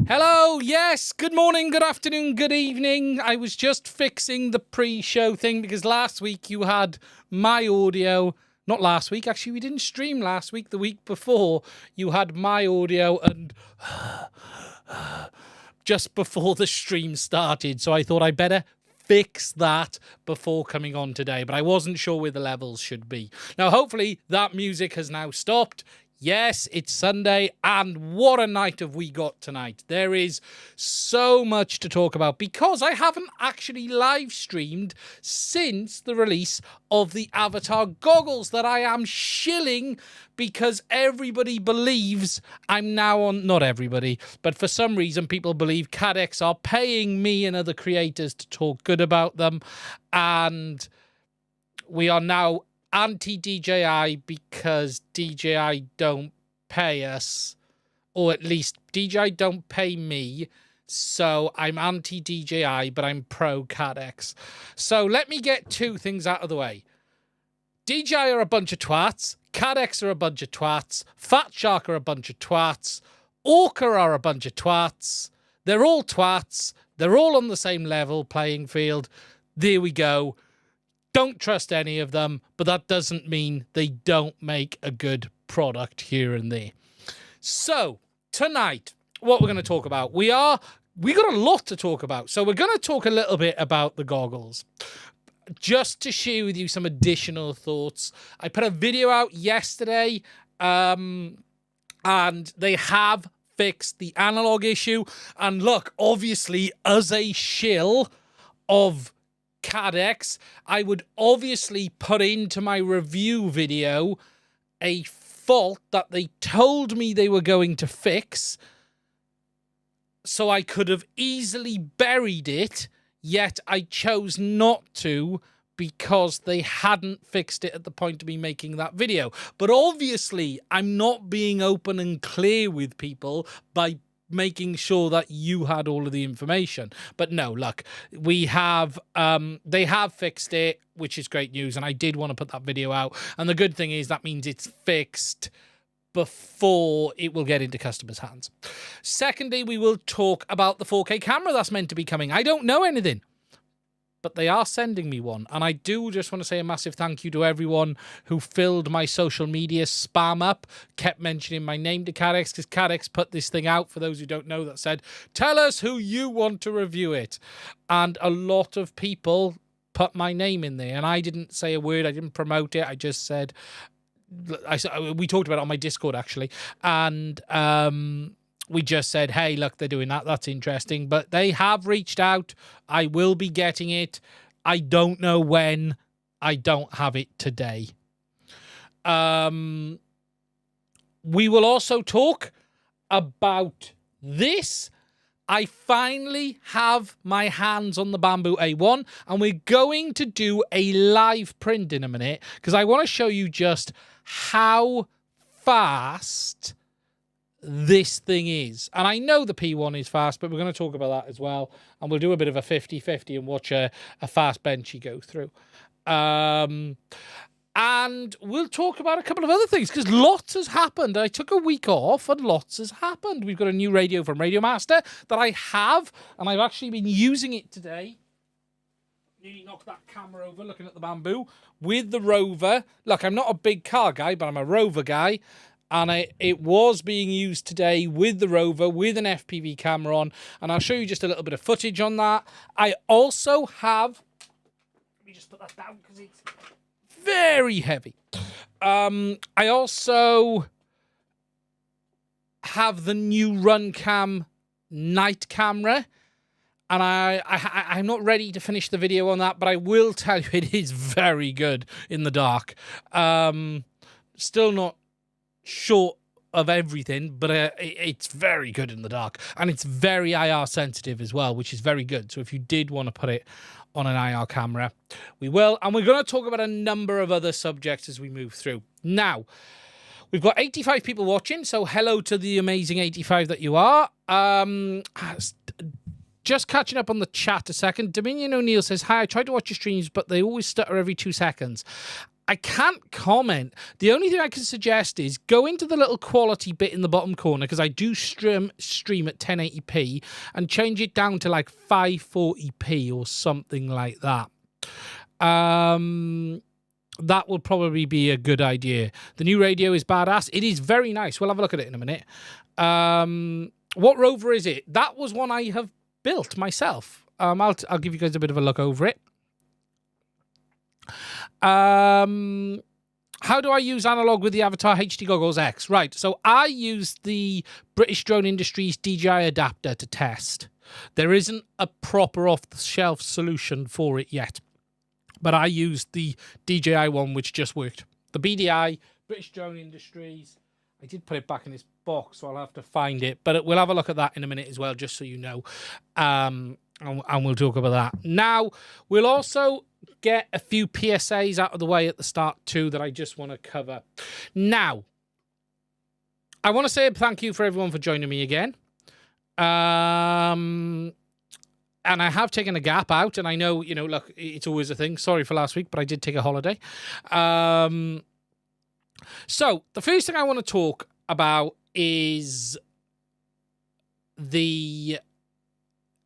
Hello, yes, good morning, good afternoon, good evening. I was just fixing the pre-show thing because last week you had my audio. Not last week, actually, we didn't stream last week. The week before, you had my audio and just before the stream started. So I thought I better fix that before coming on today, but I wasn't sure where the levels should be. Now, hopefully that music has now stopped. Yes, it's Sunday, and what a night have we got tonight. There is so much to talk about because I haven't actually live streamed since the release of the Avatar goggles that I am shilling because everybody believes I'm now on, not everybody, but for some reason people believe CaddX are paying me and other creators to talk good about them, and we are now anti-DJI because DJI don't pay us, or at least DJI don't pay me, so I'm anti-DJI, but I'm pro-CaddX. So let me get two things out of the way. DJI are a bunch of twats, CaddX are a bunch of twats, Fat Shark are a bunch of twats, Orqa are a bunch of twats, they're all twats, they're all on the same level playing field. There we go. Don't trust any of them, but that doesn't mean they don't make a good product here and there. So, tonight, what we're going to talk about, we got a lot to talk about. So we're going to talk a little bit about the goggles. Just to share with you some additional thoughts. I put a video out yesterday, and they have fixed the analog issue. And look, obviously, as a shill of CaddX, I would obviously put into my review video a fault that they told me they were going to fix, so I could have easily buried it, yet I chose not to because they hadn't fixed it at the point of me making that video. But obviously, I'm not being open and clear with people by making sure that you had all of the information. But no, look, we have, they have fixed it, which is great news, and I did want to put that video out. And the good thing is that means it's fixed before it will get into customers' hands. Secondly, we will talk about the 4K camera that's meant to be coming. I don't know anything, but they are sending me one. And I do just want to say a massive thank you to everyone who filled my social media spam up, kept mentioning my name to CaddX, because CaddX put this thing out, for those who don't know, that said, tell us who you want to review it. And a lot of people put my name in there, and I didn't say a word. I didn't promote it. I just said, we talked about it on my Discord, actually. And we just said, hey, look, they're doing that. That's interesting. But they have reached out. I will be getting it. I don't know when. I don't have it today. We will also talk about this. I finally have my hands on the Bambu A1, and we're going to do a live print in a minute because I want to show you just how fast this thing is. And I know the P1 is fast, but we're going to talk about that as well. And we'll do a bit of a 50-50 and watch a fast benchy go through. And we'll talk about a couple of other things because lots has happened. I took a week off and lots has happened. We've got a new radio from Radiomaster that I have, and I've actually been using it today. Nearly knocked that camera over looking at the Bambu with the Rover. Look, I'm not a big car guy, but I'm a Rover guy. And it was being used today with the Rover, with an FPV camera on. And I'll show you just a little bit of footage on that. I also have... Let me just put that down because it's very heavy. I also have the new Runcam night camera. And I'm not ready to finish the video on that, but I will tell you it is very good in the dark. Still not short of everything, but it's very good in the dark. And it's very IR sensitive as well, which is very good. So if you did want to put it on an IR camera, we will. And we're going to talk about a number of other subjects as we move through. Now, we've got 85 people watching, so hello to the amazing 85 that you are. Just catching up on the chat a second. Dominion O'Neill says, hi, I tried to watch your streams, but they always stutter every 2 seconds. I can't comment. The only thing I can suggest is go into the little quality bit in the bottom corner, because I do stream at 1080p, and change it down to like 540p or something like that. That will probably be a good idea. The new radio is badass. It is very nice. We'll have a look at it in a minute. What Rover is it? That was one I have built myself. I'll give you guys a bit of a look over it. How do I use analog with the Avatar HD Goggles X? Right, so I used the British Drone Industries DJI adapter to test. There isn't a proper off-the-shelf solution for it yet, but I used the DJI one, which just worked. The BDI, British Drone Industries. I did put it back in its box, so I'll have to find it, but we'll have a look at that in a minute as well, just so you know, and we'll talk about that. Now, we'll also get a few PSAs out of the way at the start too that I just want to cover. Now, I want to say thank you for everyone for joining me again. And I have taken a gap out, and I know, you know, look, it's always a thing. Sorry for last week, but I did take a holiday. So, the first thing I want to talk about is the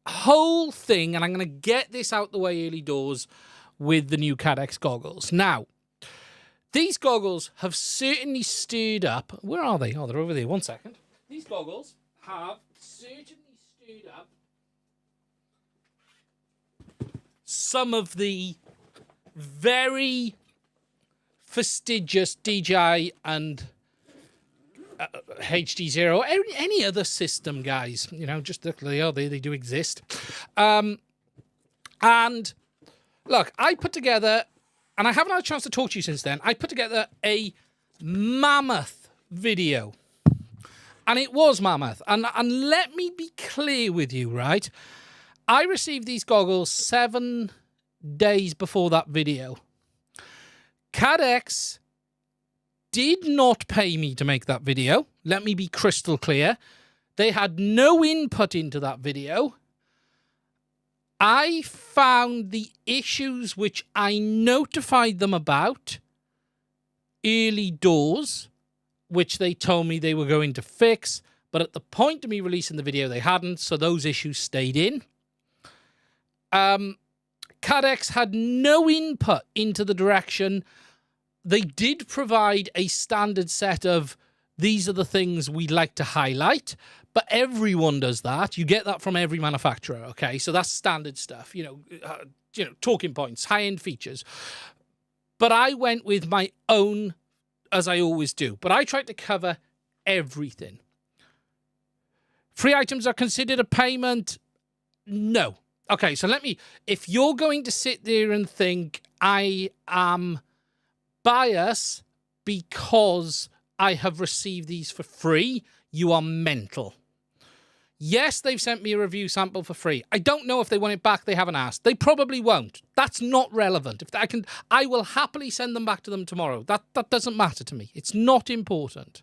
whole thing, and I'm going to get this out the way early doors with the new CaddX goggles. Now, these goggles have certainly stirred up... Where are they? Oh, they're over there. 1 second. These goggles have certainly stirred up some of the very fastidious DJI and HDZero, any other system, guys. You know, just look, they do exist. And look, I put together, and I haven't had a chance to talk to you since then, I put together a mammoth video. And it was mammoth. And let me be clear with you, right? I received these goggles 7 days before that video. CaddX did not pay me to make that video. Let me be crystal clear. They had no input into that video. I found the issues which I notified them about early doors, which they told me they were going to fix, but at the point of me releasing the video, they hadn't, so those issues stayed in. CaddX had no input into the direction. They did provide a standard set of, these are the things we'd like to highlight, but everyone does that. You get that from every manufacturer, okay? So that's standard stuff, you know, talking points, high-end features. But I went with my own, as I always do, but I tried to cover everything. Free items are considered a payment? No. Okay, so if you're going to sit there and think I am biased because I have received these for free, you are mental. Yes, they've sent me a review sample for free. I don't know if they want it back. They haven't asked. They probably won't. That's not relevant. I will happily send them back to them tomorrow. That doesn't matter to me. It's not important.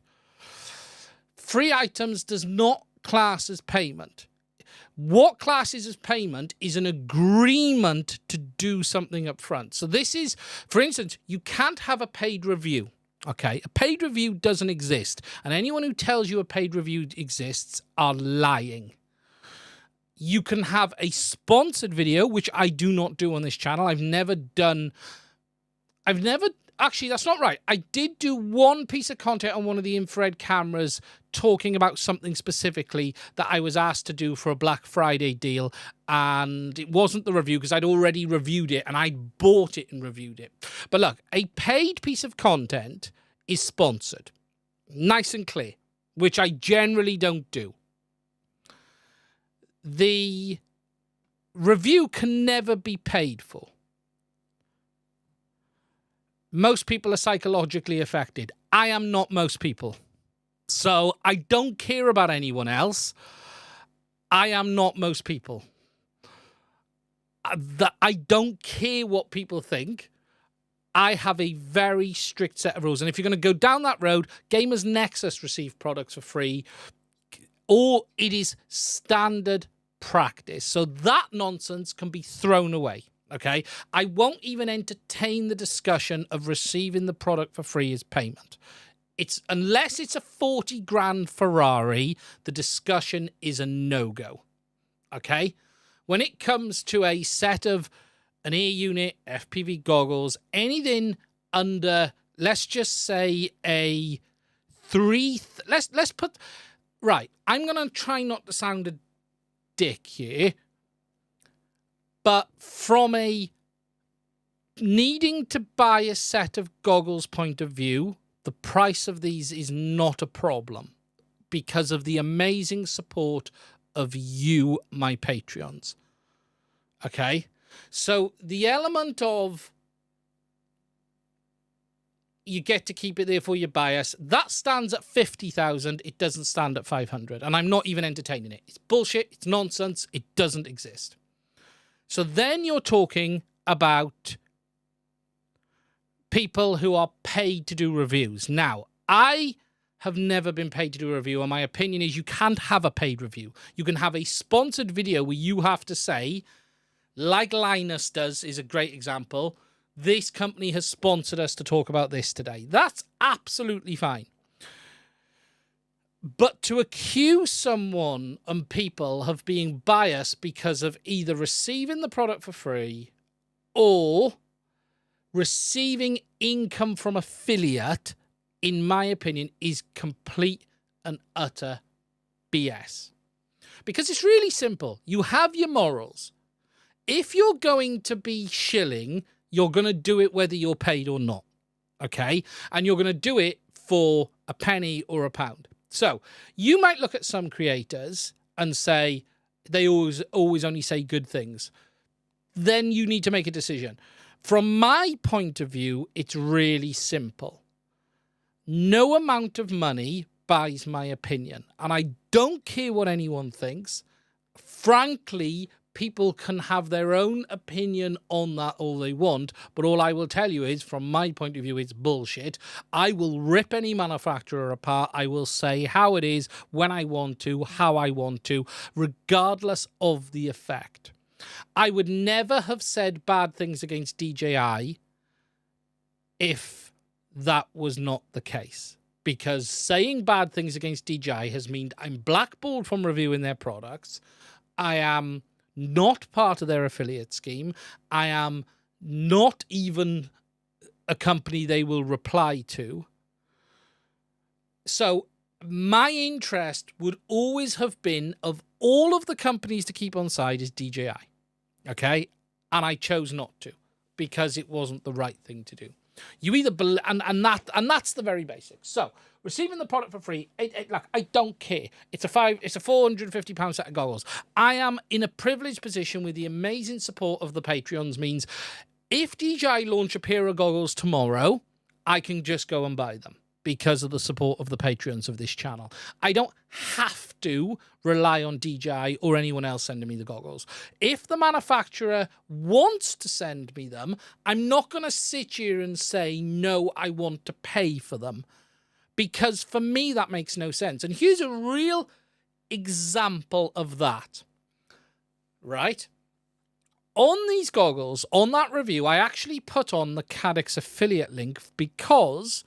Free items does not class as payment. What classes as payment is an agreement to do something up front. So this is, for instance, you can't have a paid review. Okay, a paid review doesn't exist. And anyone who tells you a paid review exists are lying. You can have a sponsored video, which I do not do on this channel. Actually, that's not right. I did do one piece of content on one of the infrared cameras talking about something specifically that I was asked to do for a Black Friday deal, and it wasn't the review because I'd already reviewed it and I bought it and reviewed it. But look, a paid piece of content is sponsored. Nice and clear, which I generally don't do. The review can never be paid for. Most people are psychologically affected. I am not most people. So I don't care about anyone else. I am not most people. I don't care what people think. I have a very strict set of rules. And if you're going to go down that road, Gamers Nexus receive products for free, or it is standard practice. So that nonsense can be thrown away. Okay, I won't even entertain the discussion of receiving the product for free as payment. Unless it's a 40 grand Ferrari, the discussion is a no-go. Okay, when it comes to a set of an air unit, FPV goggles, anything under, let's just say a let's put, right, I'm going to try not to sound a dick here. But from a needing to buy a set of goggles point of view, the price of these is not a problem because of the amazing support of you, my Patreons. Okay? So the element of you get to keep it there for your bias, that stands at 50,000. It doesn't stand at 500. And I'm not even entertaining it. It's bullshit. It's nonsense. It doesn't exist. So then you're talking about people who are paid to do reviews. Now, I have never been paid to do a review, and my opinion is you can't have a paid review. You can have a sponsored video where you have to say, like Linus does, is a great example, this company has sponsored us to talk about this today. That's absolutely fine. But to accuse someone and people of being biased because of either receiving the product for free or receiving income from affiliate, in my opinion, is complete and utter BS. Because it's really simple. You have your morals. If you're going to be shilling, you're going to do it whether you're paid or not. Okay? And you're going to do it for a penny or a pound. So you might look at some creators and say they always only say good things. Then you need to make a decision. From my point of view, it's really simple. No amount of money buys my opinion. And I don't care what anyone thinks. Frankly, people can have their own opinion on that all they want, but all I will tell you is, from my point of view, it's bullshit. I will rip any manufacturer apart. I will say how it is, when I want to, how I want to, regardless of the effect. I would never have said bad things against DJI if that was not the case. Because saying bad things against DJI has meant I'm blackballed from reviewing their products. I am not part of their affiliate scheme. I am not even a company they will reply to. So my interest would always have been, of all of the companies to keep on side, is DJI. Okay? And I chose not to because it wasn't the right thing to do. You either and that's the very basics. So receiving the product for free, look, I don't care. It's a £450 set of goggles. I am in a privileged position with the amazing support of the Patreons. Means if DJI launch a pair of goggles tomorrow, I can just go and buy them because of the support of the Patreons of this channel. I don't have to rely on DJI or anyone else sending me the goggles. If the manufacturer wants to send me them, I'm not going to sit here and say, no, I want to pay for them. Because for me, that makes no sense. And here's a real example of that. right? On these goggles, on that review, I actually put on the CaddX affiliate link because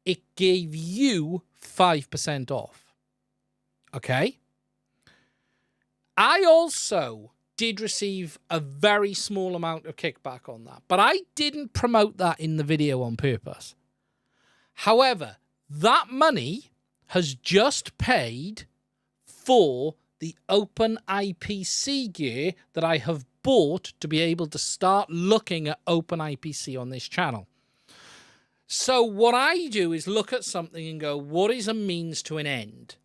it gave you 5% off. Okay? I also did receive a very small amount of kickback on that, but I didn't promote that in the video on purpose. However, that money has just paid for the open IPC gear that I have bought to be able to start looking at open IPC on this channel. So what I do is look at something and go, what is a means to an end?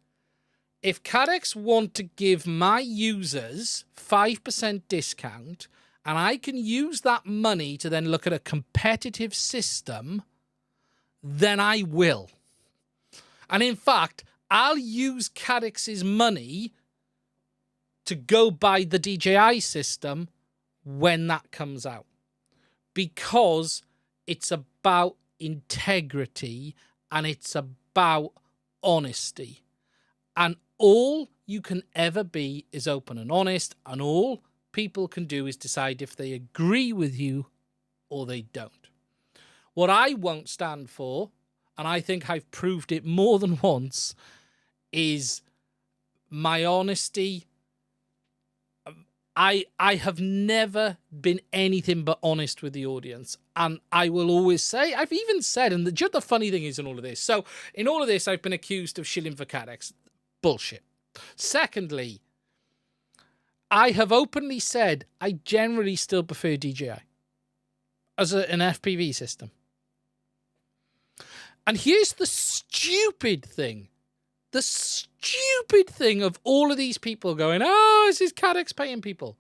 If CaddX want to give my users 5% discount, and I can use that money to then look at a competitive system, then I will. And in fact, I'll use CaddX's money to go buy the DJI system when that comes out. Because it's about integrity and it's about honesty. And all you can ever be is open and honest, and all people can do is decide if they agree with you or they don't. What I won't stand for, and I think I've proved it more than once, is my honesty. I have never been anything but honest with the audience. And I will always say, I've even said, and the funny thing is in all of this, so in all of this, I've been accused of shilling for CaddX. Bullshit. Secondly, I have openly said I generally still prefer DJI as an FPV system. And here's the stupid thing. The stupid thing of all of these people going, oh, this is CaddX paying people.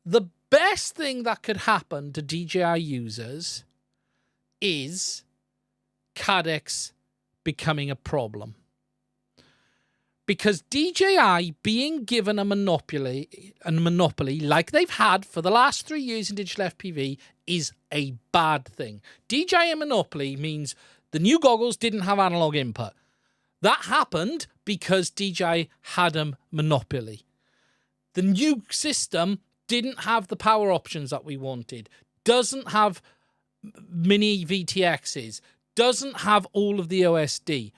The best thing that could happen to DJI users is CaddX becoming a problem. Because DJI being given a monopoly like they've had for the last 3 years in digital FPV is a bad thing. DJI monopoly means the new goggles didn't have analog input. That happened because DJI had a monopoly. The new system didn't have the power options that we wanted, doesn't have mini VTXs, doesn't have all of the OSD.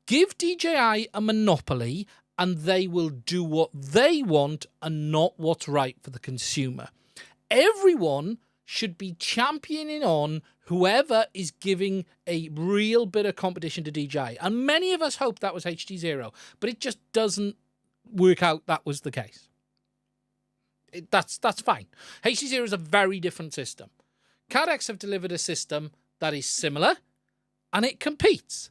Give DJI a monopoly and they will do what they want and not what's right for the consumer. Everyone should be championing on whoever is giving a real bit of competition to DJI. And many of us hope that was HDZero, but it just doesn't work out that was the case. That's fine. HDZero is a very different system. CaddX have delivered a system that is similar and it competes.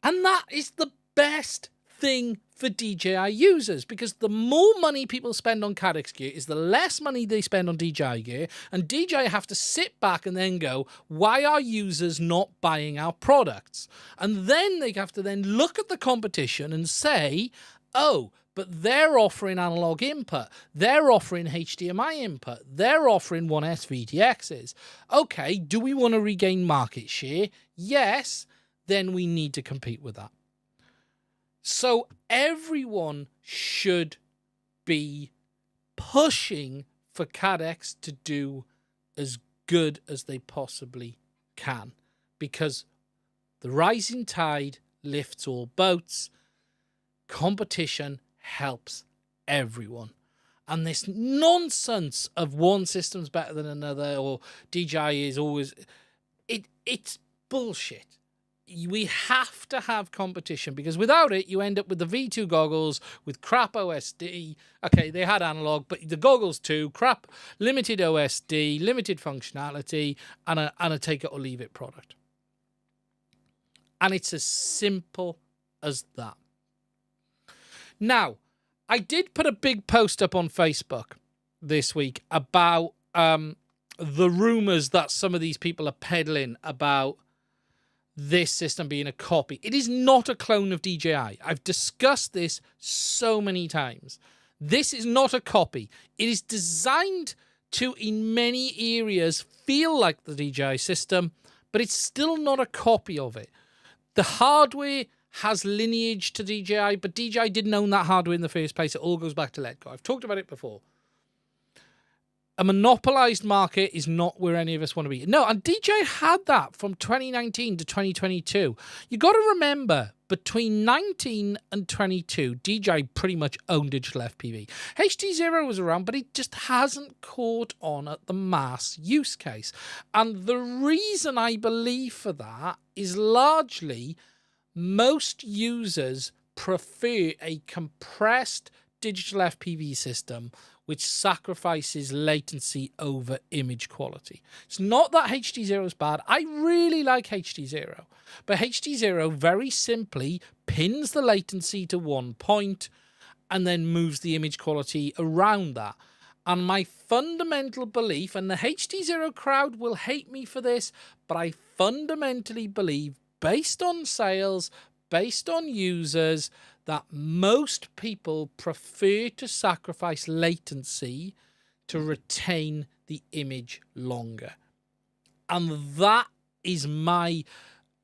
And that is the best thing for DJI users, because the more money people spend on CaddX gear is the less money they spend on DJI gear, and DJI have to sit back and then go, why are users not buying our products? And then they have to then look at the competition and say, oh, but they're offering analog input, they're offering HDMI input, they're offering 1S VTXs. Okay, do we want to regain market share? Yes. Then we need to compete with that. So everyone should be pushing for CaddX to do as good as they possibly can, because the rising tide lifts all boats. Competition helps everyone. And this nonsense of one system's better than another, or DJI is always... It's bullshit. We have to have competition, because without it, you end up with the V2 goggles with crap OSD. Okay, they had analog, but the goggles too, crap, limited OSD, limited functionality, and a take it or leave it product. And it's as simple as that. Now, I did put a big post up on Facebook this week about the rumors that some of these people are peddling about this system being a copy. It is not a clone of DJI. I've discussed this so many times. This is not a copy. It is designed to, in many areas, feel like the DJI system, but it's still not a copy of it. The hardware has lineage to DJI, but DJI didn't own that hardware in the first place. It all goes back to Letgo. I've talked about it before. A monopolized market is not where any of us want to be. No, and DJI had that from 2019 to 2022. You got to remember, between 19 and 22, DJI pretty much owned digital FPV. HDZero was around, but it just hasn't caught on at the mass use case. And the reason I believe for that is largely most users prefer a compressed digital FPV system which sacrifices latency over image quality. It's not that HDZero is bad. I really like HDZero. But HDZero very simply pins the latency to one point and then moves the image quality around that. And my fundamental belief, and the HDZero crowd will hate me for this, but I fundamentally believe, based on sales, based on users, that most people prefer to sacrifice latency to retain the image longer. And that is my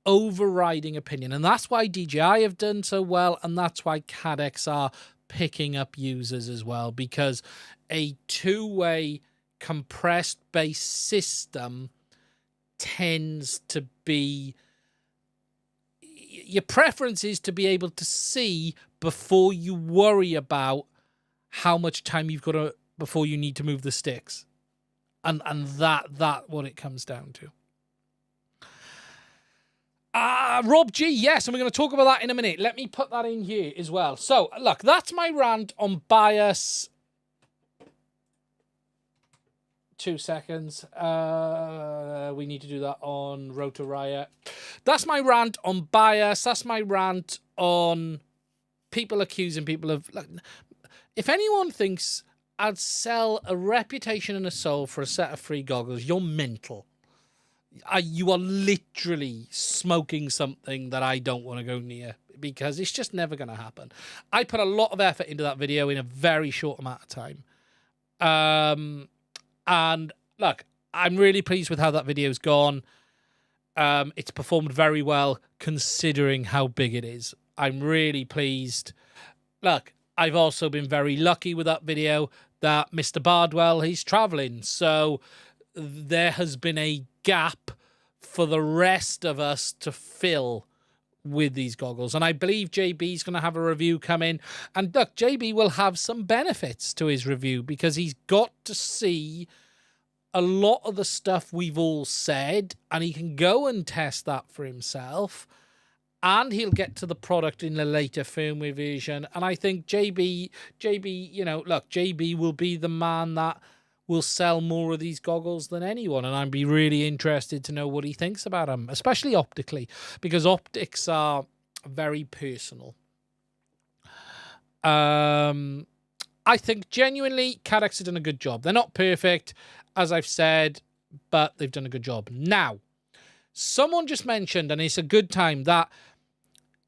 overriding opinion. And that's why DJI have done so well, and that's why CaddX are picking up users as well, because a two-way compressed-based system tends to be... Your preference is to be able to see before you worry about how much time you've got to, before you need to move the sticks. And that what it comes down to. Rob G, yes, and we're going to talk about that in a minute. Let me put that in here as well. So, look, that's my rant on bias. 2 seconds. We need to do that on Rotor Riot. That's my rant on bias. That's my rant on people accusing people of... Like, if anyone thinks I'd sell a reputation and a soul for a set of free goggles, you're mental. You are literally smoking something that I don't want to go near, because it's just never going to happen. I put a lot of effort into that video in a very short amount of time. And look, I'm really pleased with how that video's gone. It's performed very well considering how big it is. I'm really pleased. Look, I've also been very lucky with that video that Mr. Bardwell, he's traveling. So there has been a gap for the rest of us to fill with these goggles. And I believe JB's going to have a review come in. And look, JB will have some benefits to his review, because he's got to see a lot of the stuff we've all said, and he can go and test that for himself, and he'll get to the product in a later firmware version. And I think JB, you know, look, JB will be the man that will sell more of these goggles than anyone, and I'd be really interested to know what he thinks about them, especially optically, because optics are very personal. I think genuinely CaddX have done a good job. They're not perfect, as I've said, but they've done a good job. Now, someone just mentioned, and it's a good time, that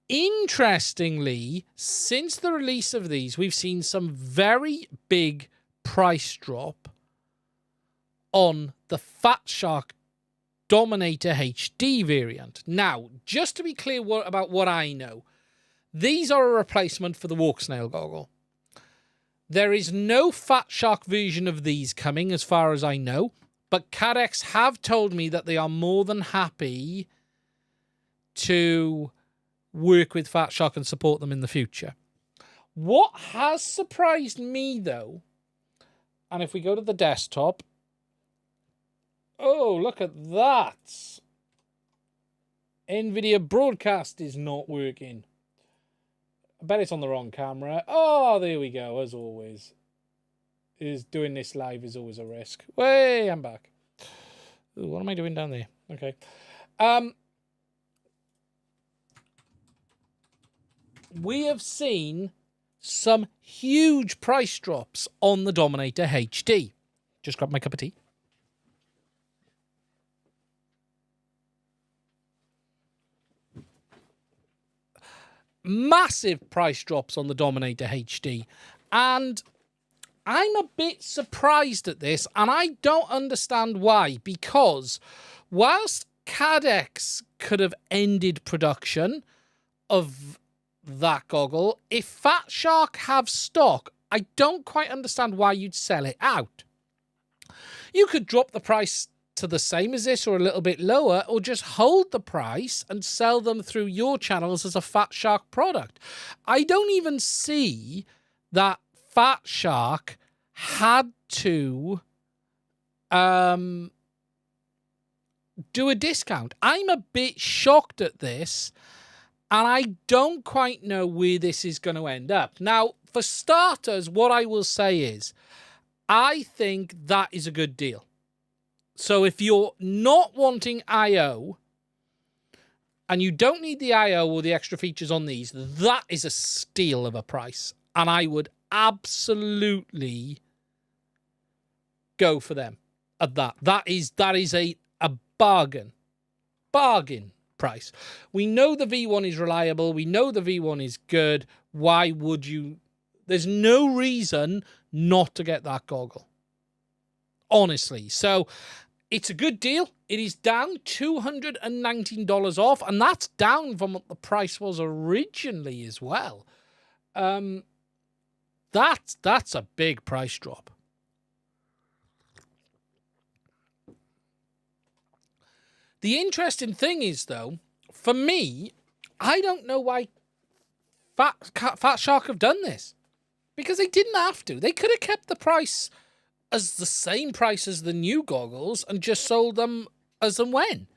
interestingly, since the release of these, we've seen some very big price drop on the Fat Shark Dominator HD variant. Now, just to be clear about what I know, these are a replacement for the Walksnail goggle. There is no Fat Shark version of these coming, as far as I know, but CaddX have told me that they are more than happy to work with Fat Shark and support them in the future. What has surprised me, though, and if we go to the desktop, oh, look at that. NVIDIA Broadcast is not working. I bet it's on the wrong camera. Oh, there we go, as always. Doing this live is always a risk. Way, I'm back. Ooh, what am I doing down there? Okay. We have seen some huge price drops on the Dominator HD. Just grab my cup of tea. Massive price drops on the Dominator HD. And I'm a bit surprised at this, and I don't understand why. Because whilst CaddX could have ended production of that goggle, if Fat Shark have stock, I don't quite understand why you'd sell it out. You could drop the price to the same as this or a little bit lower, or just hold the price and sell them through your channels as a Fat Shark product. I don't even see that Fat Shark had to do a discount. I'm a bit shocked at this, and I don't quite know where this is going to end up. Now, for starters, what I will say is, I think that is a good deal. So if you're not wanting I/O and you don't need the I/O or the extra features on these, that is a steal of a price. And I would absolutely go for them at that. That is a bargain price. We know the V1 is reliable. We know the V1 is good. Why would you? There's no reason not to get that goggle, honestly. So it's a good deal. It is down $219 off, and that's down from what the price was originally as well. That's a big price drop. The interesting thing is, though, for me, I don't know why Fat Shark have done this, because they didn't have to. They could have kept the price as the same price as the new goggles and just sold them as and when.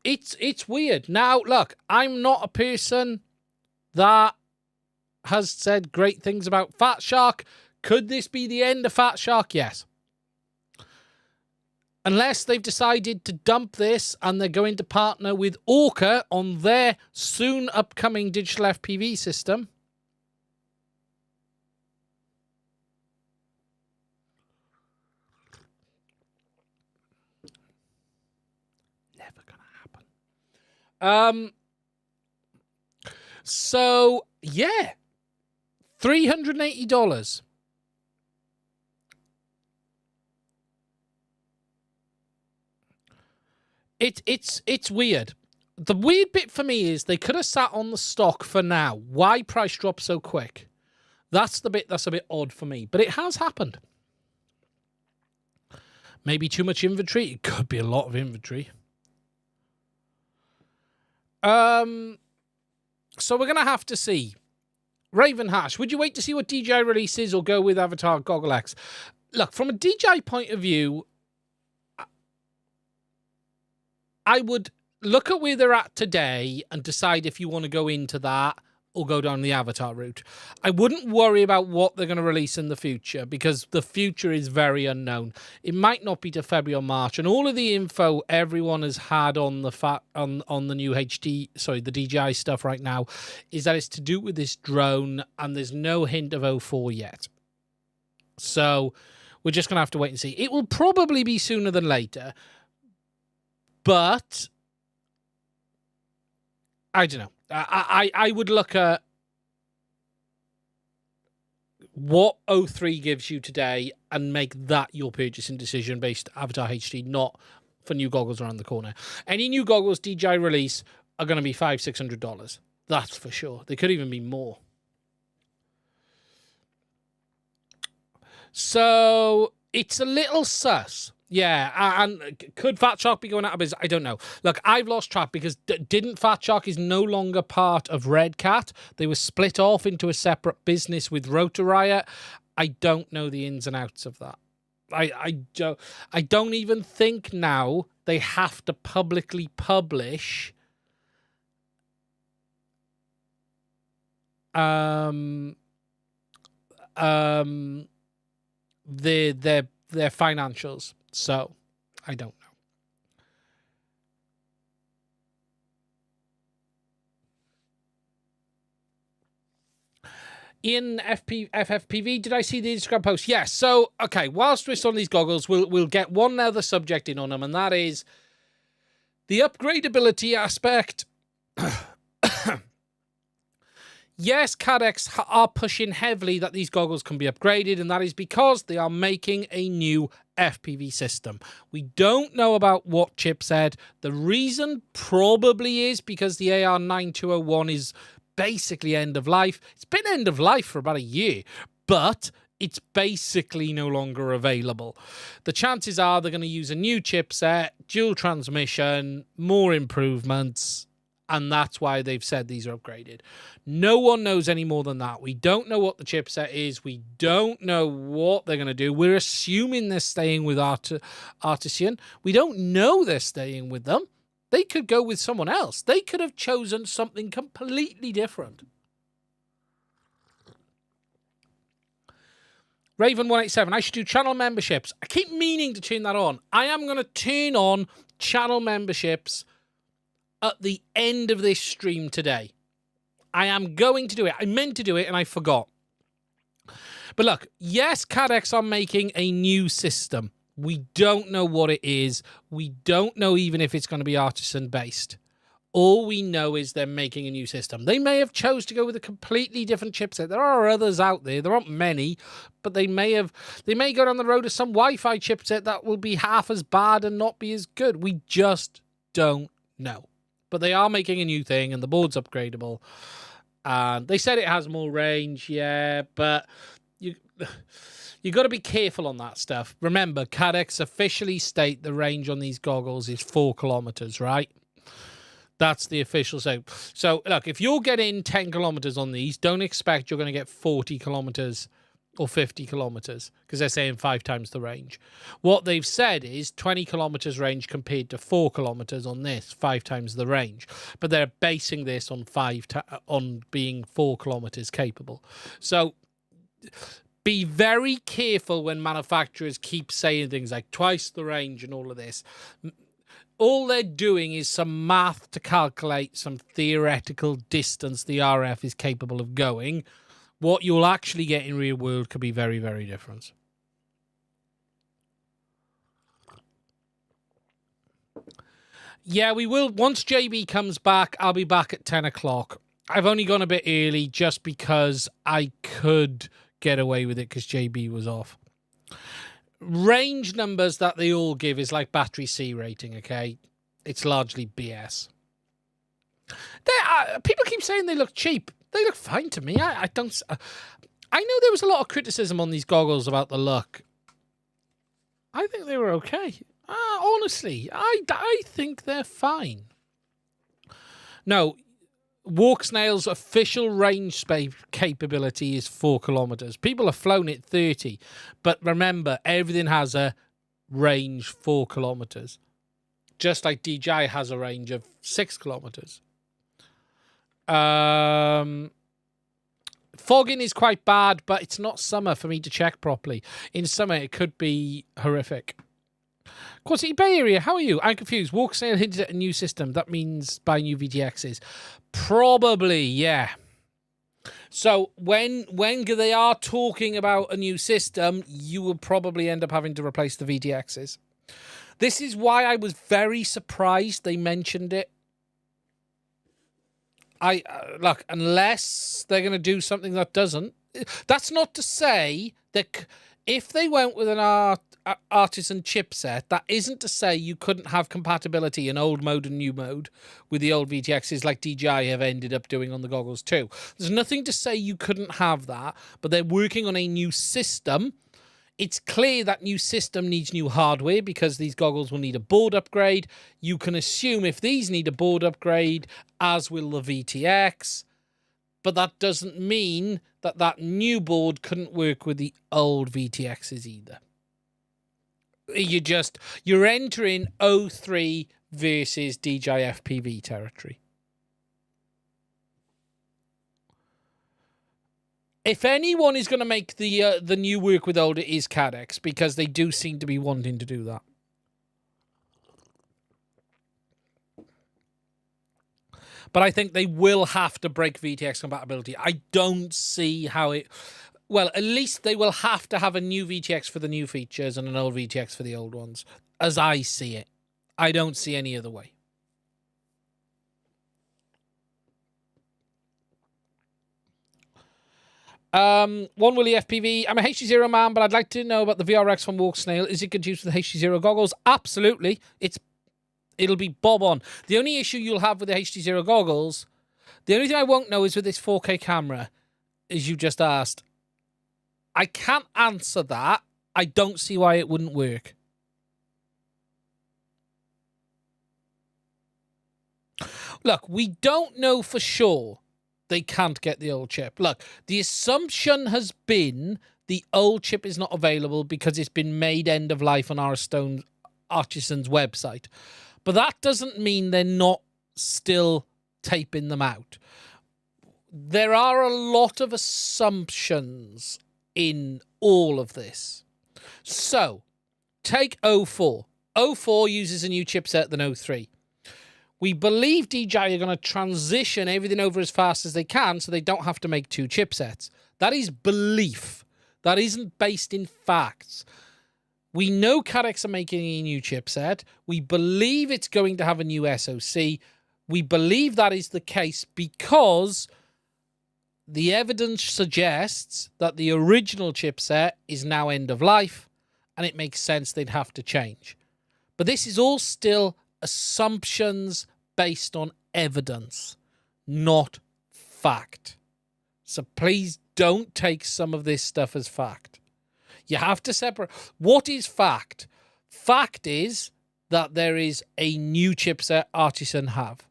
It's weird. Now, look, I'm not a person that has said great things about Fat Shark. Could this be the end of Fat Shark? Yes. Unless they've decided to dump this and they're going to partner with Orqa on their soon upcoming digital FPV system. Never gonna happen. So yeah, $380. It's weird. The weird bit for me is they could have sat on the stock for now. Why price drop so quick? That's the bit that's a bit odd for me. But it has happened. Maybe too much inventory. It could be a lot of inventory. So we're going to have to see. Raven Hash, would you wait to see what DJI releases or go with Avatar Goggle X? Look, from a DJI point of view, I would look at where they're at today and decide if you want to go into that or go down the Avatar route. I wouldn't worry about what they're going to release in the future, because the future is very unknown. It might not be to February or March, and all of the info everyone has had on the on the new the DJI stuff right now is that it's to do with this drone, and there's no hint of 04 yet. So we're just going to have to wait and see. It will probably be sooner than later, but I don't know. I would look at what 03 gives you today and make that your purchasing decision based Avatar HD, not for new goggles around the corner. Any new goggles DJI release are going to be $500-600. That's for sure. They could even be more. So it's a little sus. Yeah, and could Fat Shark be going out of business? I don't know. Look, I've lost track because didn't Fat Shark is no longer part of Red Cat. They were split off into a separate business with Rotor Riot. I don't know the ins and outs of that. I don't even think now they have to publicly publish their financials. So, I don't know. In FFPV, did I see the Instagram post? Yes. So, okay, whilst we're on these goggles, we'll get one other subject in on them, and that is the upgradeability aspect. Yes, CaddX are pushing heavily that these goggles can be upgraded, and that is because they are making a new FPV system. We don't know about what chipset. The reason probably is because the AR9201 is basically end of life. It's been end of life for about a year, but it's basically no longer available. The chances are they're going to use a new chipset, dual transmission, more improvements, and that's why they've said these are upgraded. No one knows any more than that. We don't know what the chipset is. We don't know what they're going to do. We're assuming they're staying with Artisan. We don't know they're staying with them. They could go with someone else. They could have chosen something completely different. Raven187, I should do channel memberships. I keep meaning to turn that on. I am going to turn on channel memberships at the end of this stream today. I am going to do it. I meant to do it and I forgot. But look, yes, CaddX are making a new system. We don't know what it is. We don't know even if it's going to be artisan-based. All we know is they're making a new system. They may have chose to go with a completely different chipset. There are others out there. There aren't many, but they may go down the road of some Wi-Fi chipset that will be half as bad and not be as good. We just don't know. But they are making a new thing, and the board's upgradable. And they said it has more range, yeah, but you got to be careful on that stuff. Remember, CaddX officially state the range on these goggles is 4 kilometers, right? That's the official say. So, look, if you're getting 10 kilometers on these, don't expect you're going to get 40 kilometers or 50 kilometers because they're saying 5 times the range. What they've said is 20 kilometers range compared to 4 kilometers on this, 5 times the range. But they're basing this on on being 4 kilometers capable. So be very careful when manufacturers keep saying things like twice the range and all of this. All they're doing is some math to calculate some theoretical distance the RF is capable of going. What you'll actually get in real world could be very, very different. Yeah, we will. Once JB comes back, I'll be back at 10 o'clock. I've only gone a bit early just because I could get away with it because JB was off. Range numbers that they all give is like battery C rating, okay? It's largely BS. People keep saying they look cheap. They look fine to me. I don't... I know there was a lot of criticism on these goggles about the look. I think they were okay. Honestly, I think they're fine. No, Walksnail's official range capability is 4 kilometers. People have flown it 30. But remember, everything has a range 4 kilometers. Just like DJI has a range of 6 kilometers. Fogging is quite bad, but it's not summer for me to check properly. In summer, it could be horrific. Quantity Bay Area, how are you? I'm confused. Walksnail hinted at a new system. That means buy new VTXs. Probably, yeah. So when they are talking about a new system, you will probably end up having to replace the VTXs. This is why I was very surprised they mentioned it. Look, unless they're going to do something that doesn't. That's not to say that if they went with an artisan chipset, that isn't to say you couldn't have compatibility in old mode and new mode with the old VTXs like DJI have ended up doing on the goggles too. There's nothing to say you couldn't have that, but they're working on a new system. It's clear that new system needs new hardware because these goggles will need a board upgrade. You can assume if these need a board upgrade, as will the VTX, but that doesn't mean that that new board couldn't work with the old VTXs either. You're entering O3 versus DJI FPV territory. If anyone is going to make the new work with old, it is CaddX, because they do seem to be wanting to do that. But I think they will have to break VTX compatibility. I don't see how it... Well, at least they will have to have a new VTX for the new features and an old VTX for the old ones, as I see it. I don't see any other way. One Willie FPV. I'm a HDZero man, but I'd like to know about the VRX from Walksnail. Is it good use with the HDZero goggles? Absolutely. It'll be bob on. The only issue you'll have with the HDZero goggles, the only thing I won't know is with this 4K camera, as you just asked. I can't answer that. I don't see why it wouldn't work. Look, we don't know for sure they can't get the old chip. Look, the assumption has been the old chip is not available because it's been made end of life on Archison's website. But that doesn't mean they're not still taping them out. There are a lot of assumptions in all of this. So, take 04. 04 uses a new chipset than 03. We believe DJI are going to transition everything over as fast as they can so they don't have to make two chipsets. That is belief. That isn't based in facts. We know CaddX are making a new chipset. We believe it's going to have a new SoC. We believe that is the case because the evidence suggests that the original chipset is now end of life, and it makes sense they'd have to change. But this is all still assumptions based on evidence, not fact. So please don't take some of this stuff as fact. You have to separate. What is fact? Fact is that there is a new chipset Artisan have.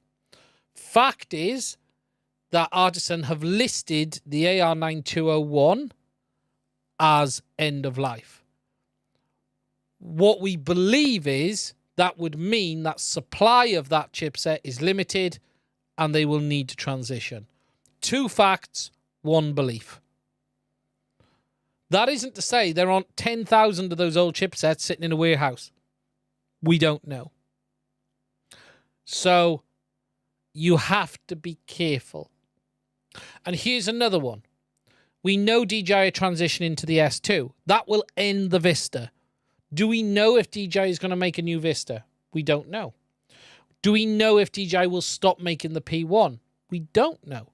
Fact is that Artisan have listed the AR9201 as end of life. What we believe is that would mean that supply of that chipset is limited and they will need to transition. Two facts, one belief. That isn't to say there aren't 10,000 of those old chipsets sitting in a warehouse. We don't know. So you have to be careful. And here's another one. We know DJI are transitioning to the S2. That will end the Vista. Do we know if DJI is going to make a new Vista? We don't know. Do we know if DJI will stop making the P1? We don't know.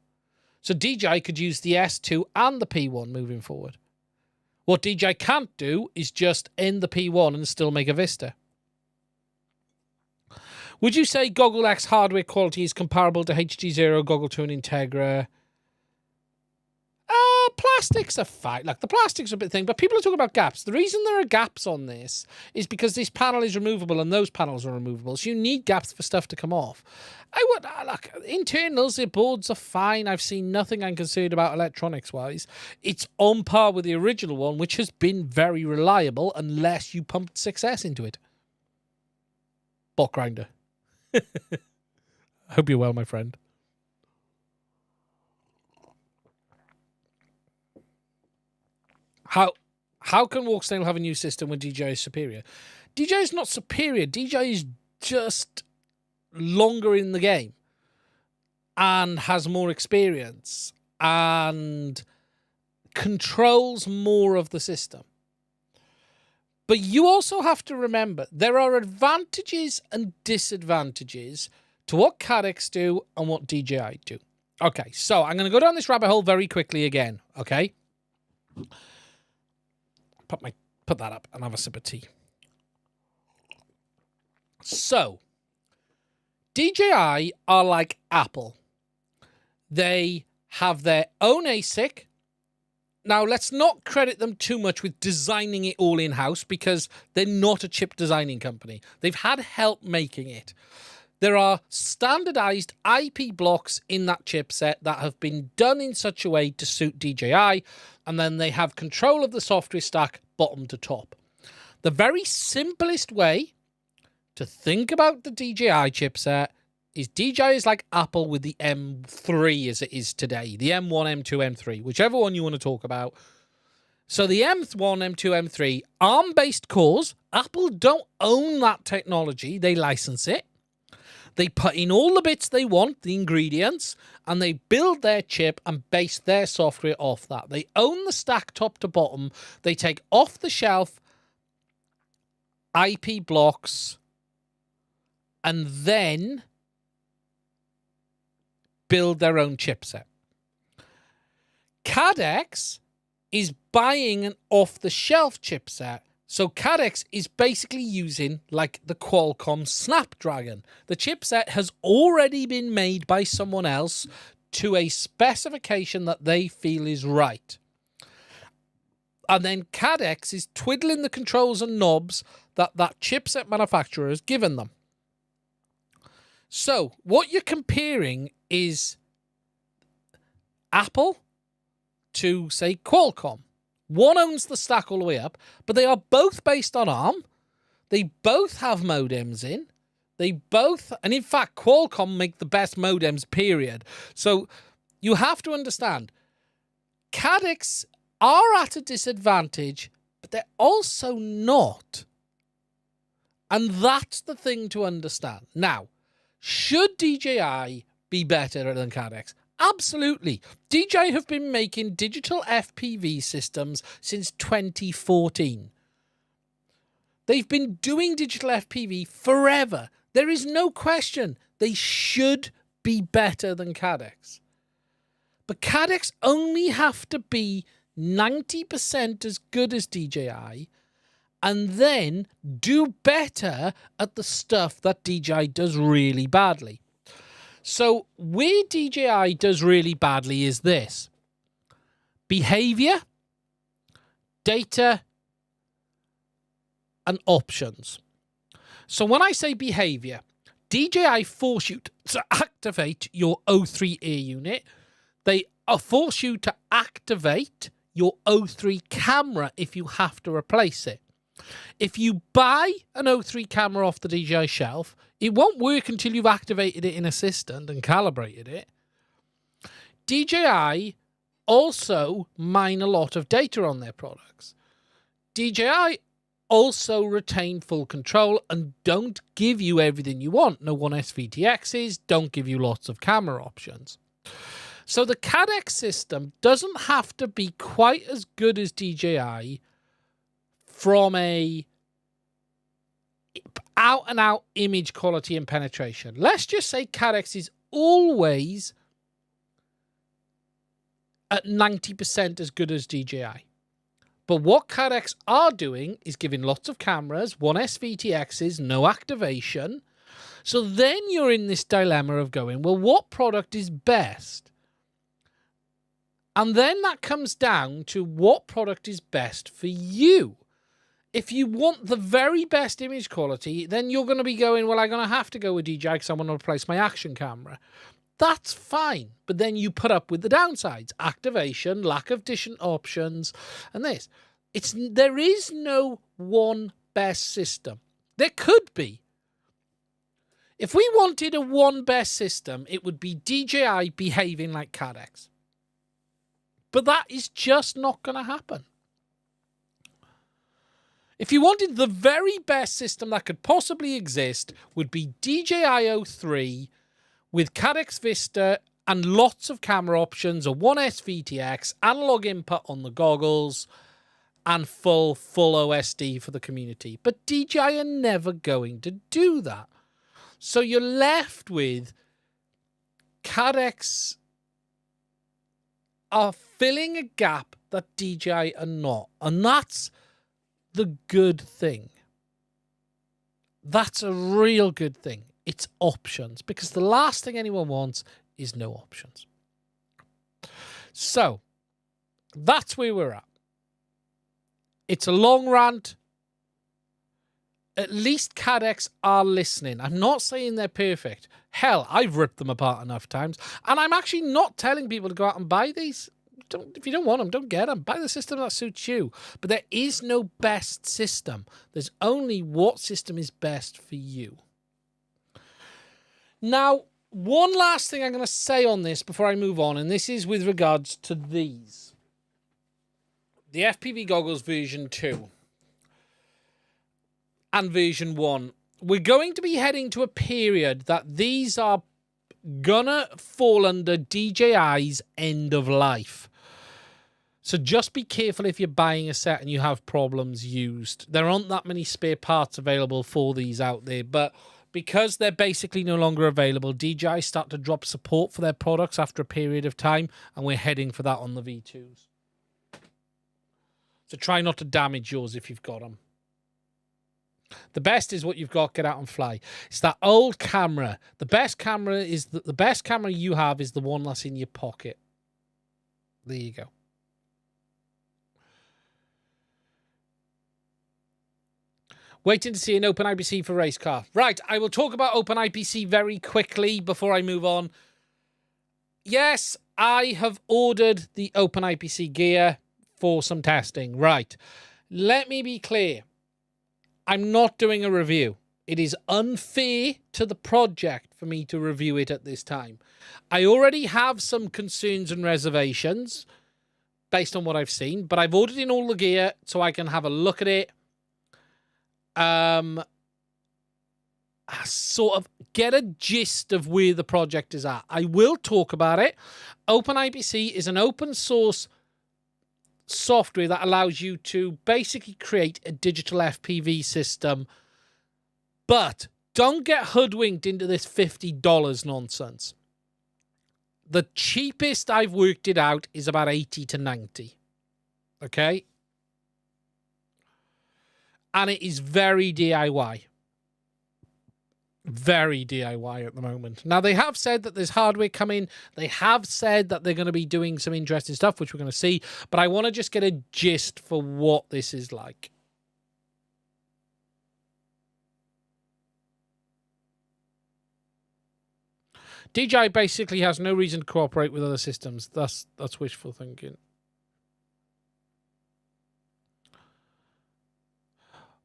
So DJI could use the S2 and the P1 moving forward. What DJI can't do is just end the P1 and still make a Vista. Would you say Goggle X hardware quality is comparable to HDZero, Goggle 2 and Integra? Plastics are fine. Like, the plastics are a bit thing, but people are talking about gaps. The reason there are gaps on this is because this panel is removable and those panels are removable. So you need gaps for stuff to come off. Look, internals, the boards are fine. I've seen nothing I'm concerned about electronics-wise. It's on par with the original one, which has been very reliable unless you pumped 6S into it. Bot grinder. I hope you're well, my friend. How can Walksnail have a new system when DJI is superior? DJI is not superior. DJI is just longer in the game and has more experience and controls more of the system. But you also have to remember there are advantages and disadvantages to what CaddX do and what DJI do. Okay, so I'm going to go down this rabbit hole very quickly again, okay? Put that up and have a sip of tea. So, DJI are like Apple. They have their own ASIC. Now, let's not credit them too much with designing it all in-house because they're not a chip designing company. They've had help making it. There are standardized IP blocks in that chipset that have been done in such a way to suit DJI, and then they have control of the software stack bottom to top. The very simplest way to think about the DJI chipset is DJI is like Apple with the M3 as it is today. The M1, M2, M3, whichever one you want to talk about. So the M1, M2, M3, ARM-based cores. Apple don't own that technology. They license it. They put in all the bits they want, the ingredients, and they build their chip and base their software off that. They own the stack top to bottom. They take off-the-shelf IP blocks and then build their own chipset. CaddX is buying an off-the-shelf chipset. So CaddX is basically using like the Qualcomm Snapdragon. The chipset has already been made by someone else to a specification that they feel is right. And then CaddX is twiddling the controls and knobs that chipset manufacturer has given them. So what you're comparing is Apple to, say, Qualcomm. One owns the stack all the way up, but they are both based on ARM. They both have modems in. They both, and in fact, Qualcomm make the best modems, period. So you have to understand, CaddX are at a disadvantage, but they're also not. And that's the thing to understand. Now, should DJI be better than CaddX? Absolutely. DJI have been making digital FPV systems since 2014. They've been doing digital FPV forever. There is no question they should be better than CaddX. But CaddX only have to be 90% as good as DJI and then do better at the stuff that DJI does really badly. So where DJI does really badly is this: behavior, data, and options. So when I say behavior, DJI force you to activate your O3 air unit. They force you to activate your O3 camera if you have to replace it. If you buy an O3 camera off the DJI shelf, it won't work until you've activated it in Assistant and calibrated it. DJI also mine a lot of data on their products. DJI also retain full control and don't give you everything you want. No 1S VTXs, don't give you lots of camera options. So the CaddX system doesn't have to be quite as good as DJI from a out-and-out image quality and penetration. Let's just say CaddX is always at 90% as good as DJI. But what CaddX are doing is giving lots of cameras, 1S VTXs, no activation. So then you're in this dilemma of going, well, what product is best? And then that comes down to what product is best for you. If you want the very best image quality, then you're going to be going, well, I'm going to have to go with DJI because I want to replace my action camera. That's fine. But then you put up with the downsides: activation, lack of different options, and this. There is no one best system. There could be. If we wanted a one best system, it would be DJI behaving like CaddX. But that is just not going to happen. If you wanted the very best system that could possibly exist, would be DJI 03 with CaddX Vista and lots of camera options, a 1S VTX, analog input on the goggles, and full OSD for the community. But DJI are never going to do that. So you're left with CaddX are filling a gap that DJI are not. And that's the good thing. That's a real good thing. It's options, because the last thing anyone wants is no options. So that's where we're at. It's a long rant. At least CaddX are listening. I'm not saying they're perfect. Hell, I've ripped them apart enough times. And I'm actually not telling people to go out and buy these. If you don't want them, don't get them. Buy the system that suits you. But there is no best system. There's only what system is best for you. Now, one last thing I'm going to say on this before I move on, and this is with regards to these. The FPV goggles version 2 and version 1. We're going to be heading to a period that these are gonna fall under DJI's end of life. So just be careful if you're buying a set and you have problems used. There aren't that many spare parts available for these out there, but because they're basically no longer available, DJI start to drop support for their products after a period of time, and we're heading for that on the V2s. So try not to damage yours if you've got them. The best is what you've got. Get out and fly. It's that old camera. The best camera is the best camera you have is the one that's in your pocket. There you go. Waiting to see an OpenIPC for race car. Right, I will talk about OpenIPC very quickly before I move on. Yes, I have ordered the OpenIPC gear for some testing. Right, let me be clear. I'm not doing a review. It is unfair to the project for me to review it at this time. I already have some concerns and reservations based on what I've seen, but I've ordered in all the gear so I can have a look at it. Sort of get a gist of where the project is at. I will talk about it. OpenIPC is an open source software that allows you to basically create a digital FPV system, but don't get hoodwinked into this $50 nonsense. The cheapest I've worked it out is about 80 to 90. Okay? And it is very DIY. Very DIY at the moment. Now, they have said that there's hardware coming. They have said that they're going to be doing some interesting stuff, which we're going to see. But I want to just get a gist for what this is like. DJI basically has no reason to cooperate with other systems. That's wishful thinking.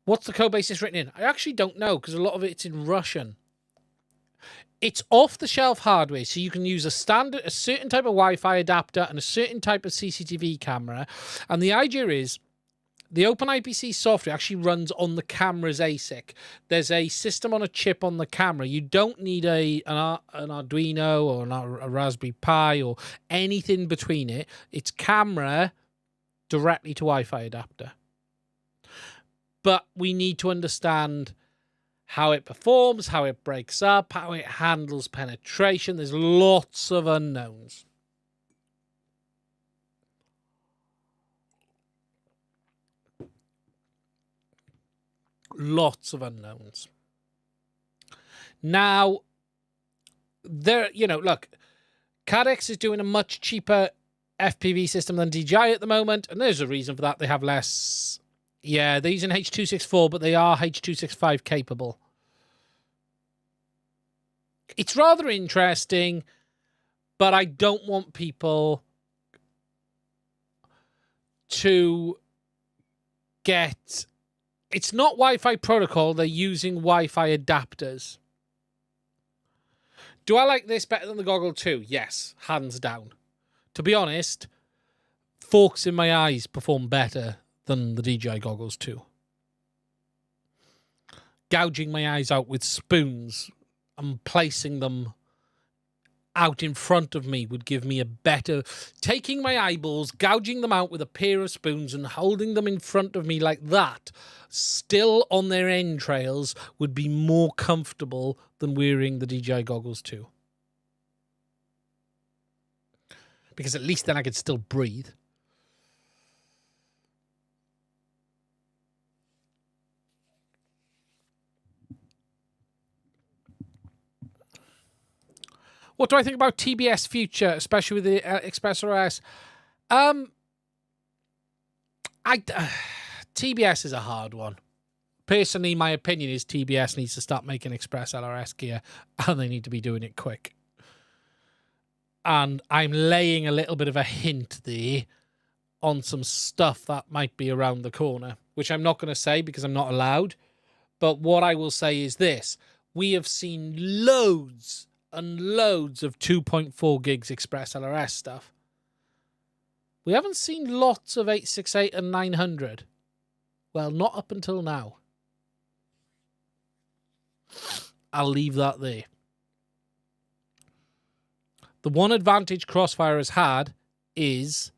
What's the code base it's written in? I actually don't know because a lot of it's in Russian. It's off-the-shelf hardware, so you can use a certain type of Wi-Fi adapter and a certain type of CCTV camera. And the idea is the OpenIPC software actually runs on the camera's ASIC. There's a system on a chip on the camera. You don't need an Arduino or a Raspberry Pi or anything between it. It's camera directly to Wi-Fi adapter. But we need to understand how it performs, how it breaks up, how it handles penetration. There's lots of unknowns. Lots of unknowns. Now, look, CaddX is doing a much cheaper FPV system than DJI at the moment, and there's a reason for that. They have less. Yeah, they're using H.264, but they are H.265 capable. It's rather interesting, but I don't want people to get... It's not Wi-Fi protocol. They're using Wi-Fi adapters. Do I like this better than the Goggle 2? Yes, hands down. To be honest, forks in my eyes perform better than the DJI Goggles 2. Gouging my eyes out with spoons and placing them out in front of me would give me a better... Taking my eyeballs, gouging them out with a pair of spoons and holding them in front of me like that, still on their entrails, would be more comfortable than wearing the DJI Goggles 2. Because at least then I could still breathe. What do I think about TBS future, especially with the ExpressRS? TBS is a hard one. Personally, my opinion is TBS needs to start making Express LRS gear, and they need to be doing it quick. And I'm laying a little bit of a hint there on some stuff that might be around the corner, which I'm not going to say because I'm not allowed. But what I will say is this. We have seen loads and loads of 2.4 gigs Express LRS stuff. We haven't seen lots of 868 and 900. Well, not up until now. I'll leave that there. The one advantage Crossfire has had is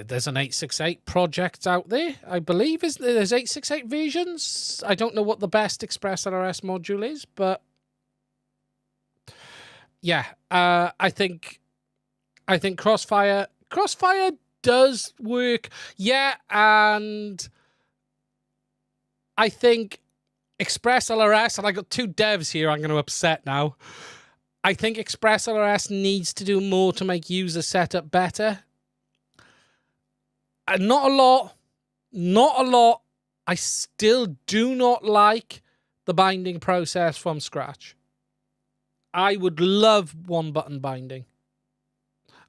there's an 868 project out there, I believe. There's 868 versions. I don't know what the best Express LRS module is, but yeah, I think Crossfire does work. Yeah, and I think Express LRS, and I got two devs here I'm going to upset now. I think Express LRS needs to do more to make user setup better. Not a lot. Not a lot. I still do not like the binding process from scratch. I would love one button binding.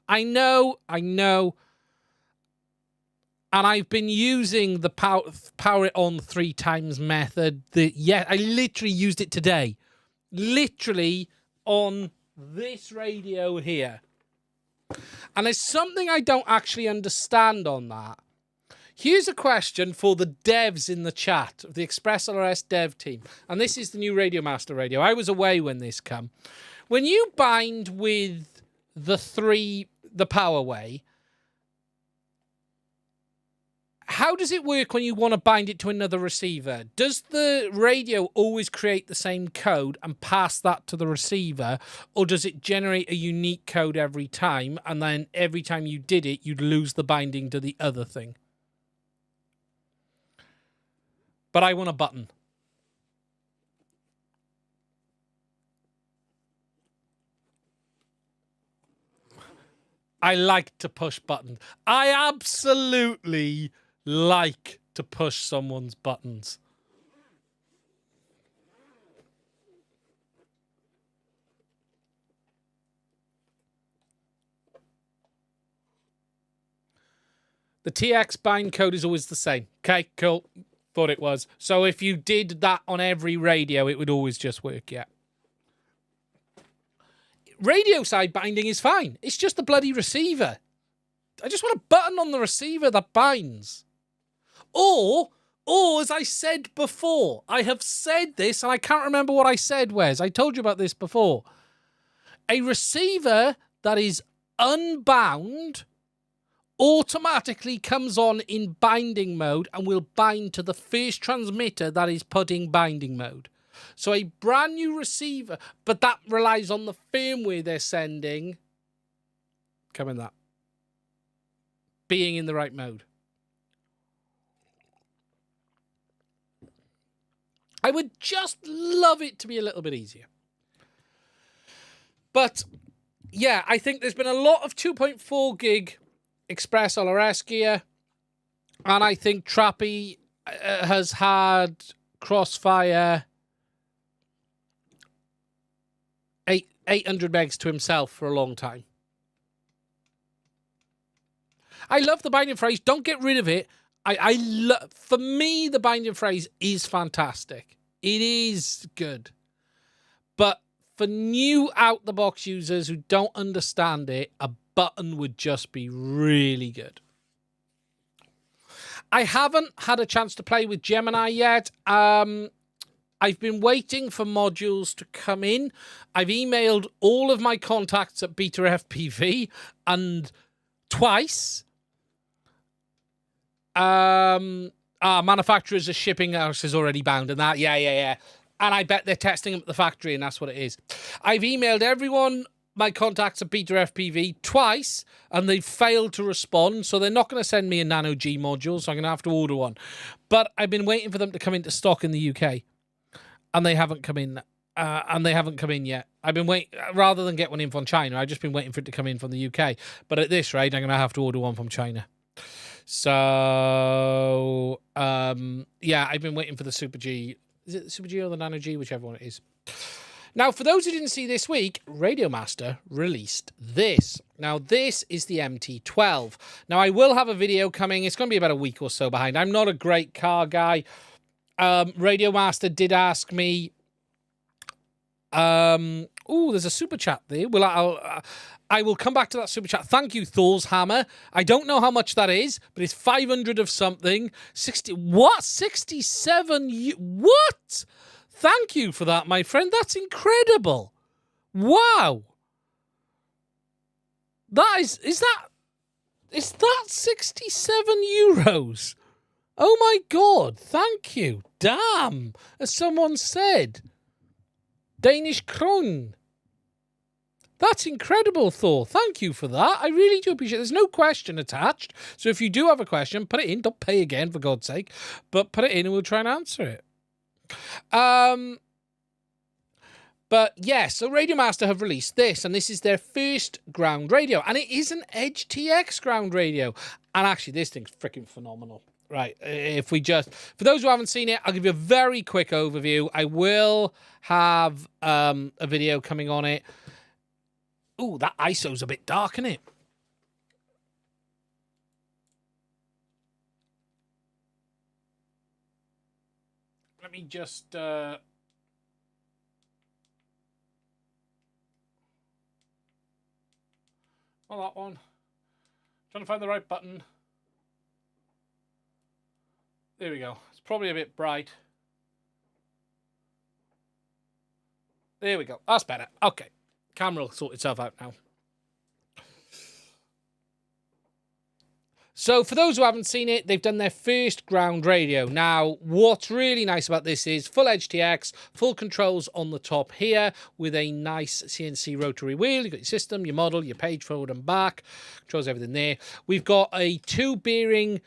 I know. And I've been using the power it on 3 times method. I literally used it today. Literally on this radio here. And there's something I don't actually understand on that. Here's a question for the devs in the chat, the Express LRS dev team. And this is the new Radiomaster radio. I was away when this came. When you bind with the power way, how does it work when you want to bind it to another receiver? Does the radio always create the same code and pass that to the receiver? Or does it generate a unique code every time? And then every time you did it, you'd lose the binding to the other thing? But I want a button. I like to push buttons. I absolutely like to push someone's buttons. The TX bind code is always the same. Okay, cool. Thought it was. So if you did that on every radio, it would always just work, yeah. Radio side binding is fine. It's just the bloody receiver. I just want a button on the receiver that binds. Or as I said before, I have said this, and I can't remember what I said, Wes. I told you about this before. A receiver that is unbound automatically comes on in binding mode and will bind to the first transmitter that is put in binding mode. So a brand new receiver, but that relies on the firmware they're sending, being in the right mode. I would just love it to be a little bit easier. But yeah, I think there's been a lot of 2.4 gig Express LRS gear, and I think Trappy has had Crossfire 800 megs to himself for a long time. I love the binding phrase. Don't get rid of it. For me, the binding phrase is fantastic. It is good. But for new out-the-box users who don't understand it, a button would just be really good. I haven't had a chance to play with Gemini yet. I've been waiting for modules to come in. I've emailed all of my contacts at Beta FPV and twice. Manufacturers are shipping house is already bound and that. Yeah. And I bet they're testing them at the factory and that's what it is. I've emailed everyone, my contacts at Beta FPV twice, and they've failed to respond. So they're not going to send me a Nano G module. So I'm going to have to order one. But I've been waiting for them to come into stock in the UK. And they haven't come in. Yet. I've been waiting, rather than get one in from China, I've just been waiting for it to come in from the UK. But at this rate, I'm going to have to order one from China. So, yeah, I've been waiting for the Super G. Is it the Super G or the Nano G? Whichever one it is. Now, for those who didn't see this week, Radiomaster released this. Now, this is the MT12. Now, I will have a video coming. It's going to be about a week or so behind. I'm not a great car guy. Radiomaster did ask me. There's a super chat there. I will come back to that super chat. Thank you, Thor's Hammer. I don't know how much that is, but it's 500 of something. 60. What? 67. What? Thank you for that, my friend. That's incredible. Wow. Is that 67 euros? Oh my God. Thank you. Damn. As someone said. Danish krone. That's incredible, Thor. Thank you for that. I really do appreciate it. There's no question attached. So if you do have a question, put it in. Don't pay again, for God's sake. But put it in and we'll try and answer it. But yeah, so Radiomaster have released this, and this is their first ground radio, and it is an Edge TX ground radio. And actually, this thing's freaking phenomenal. Right, if we just... For those who haven't seen it, I'll give you a very quick overview. I will have a video coming on it. Ooh, that ISO's a bit dark, isn't it? Let me just... Well, that one. Trying to find the right button. There we go. It's probably a bit bright. There we go. That's better. Okay. Camera will sort itself out now. So for those who haven't seen it, they've done their first ground radio. Now, what's really nice about this is full HDX, full controls on the top here with a nice CNC rotary wheel. You've got your system, your model, your page forward and back. Controls everything there. We've got a 2-bearing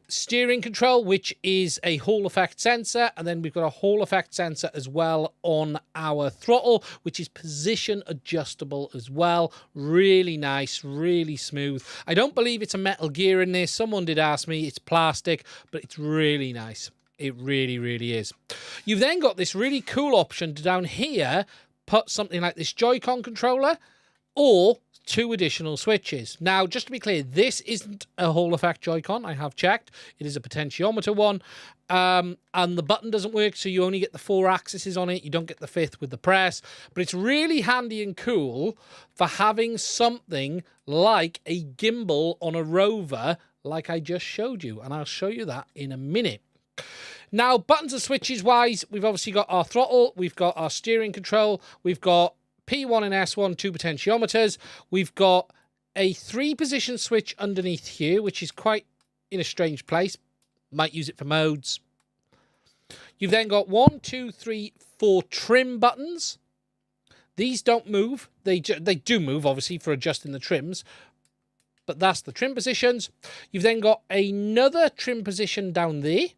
steering control, which is a Hall effect sensor, and then we've got a Hall effect sensor as well on our throttle, which is position adjustable as well. Really nice, really smooth. I don't believe it's a metal gear in this. Someone did ask me. It's plastic, but it's really nice. It really, really is. You've then got this really cool option to down here put something like this Joy-Con controller or 2 additional switches. Now, just to be clear, this isn't a Hall effect Joy-Con. I have checked. It is a potentiometer one. And the button doesn't work, so you only get the 4 axes on it. You don't get the 5th with the press. But it's really handy and cool for having something like a gimbal on a rover like I just showed you. And I'll show you that in a minute. Now, buttons and switches wise, we've obviously got our throttle. We've got our steering control. We've got P1 and S1, 2 potentiometers. We've got a 3-position switch underneath here, which is quite in a strange place. Might use it for modes. You've then got 1, 2, 3, 4 trim buttons. These don't move. They do move, obviously, for adjusting the trims. But that's the trim positions. You've then got another trim position down there.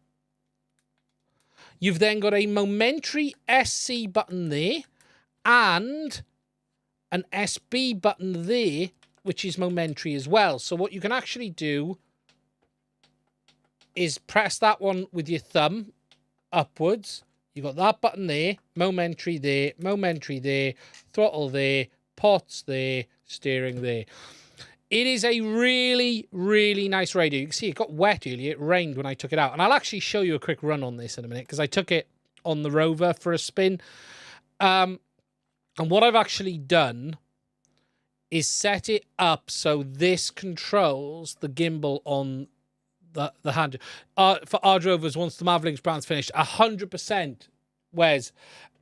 You've then got a momentary SC button there. And an SB button there, which is momentary as well. So what you can actually do is press that one with your thumb upwards. You've got that button there, momentary there, throttle there, pots there, steering there. It is a really, really nice radio. You can see it got wet earlier. It rained when I took it out. And I'll actually show you a quick run on this in a minute because I took it on the rover for a spin. And what I've actually done is set it up so this controls the gimbal on the hand. For our drovers, once the Mavericks brand's finished, 100%, Wes,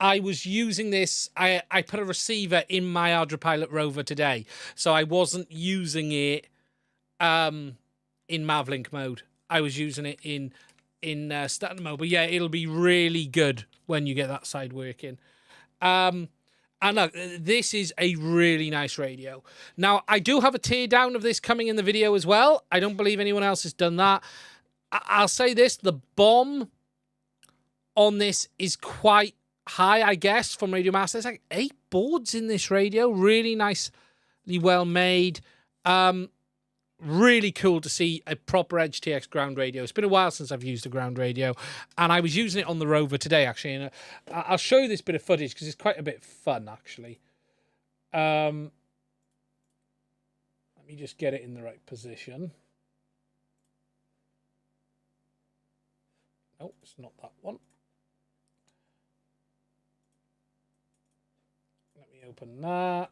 I was using this. I put a receiver in my Ardra rover today, so I wasn't using it in Mavlink mode. I was using it in standard mode. But yeah, it'll be really good when you get that side working. And look, this is a really nice radio. Now, I do have a teardown of this coming in the video as well. I don't believe anyone else has done that. I'll say this, the BOM on this is quite high, I guess, from Radiomaster. There's like 8 boards in this radio. Really nicely well made. Really cool to see a proper HDX ground radio. It's been a while since I've used a ground radio, and I was using it on the rover today, actually. And I'll show you this bit of footage because it's quite a bit fun, actually. Let me just get it in the right position. No, it's not that one. Let me open that.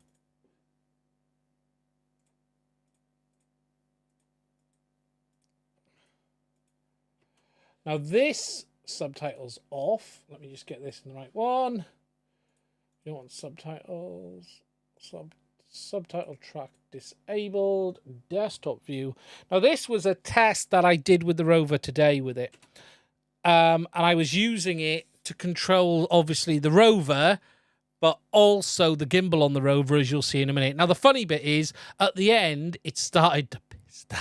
Now this subtitle's off. Let me just get this in the right one. You don't want subtitles. Subtitle track disabled. Desktop view. Now this was a test that I did with the rover today with it. And I was using it to control, obviously, the rover, but also the gimbal on the rover, as you'll see in a minute. Now the funny bit is, at the end, it started to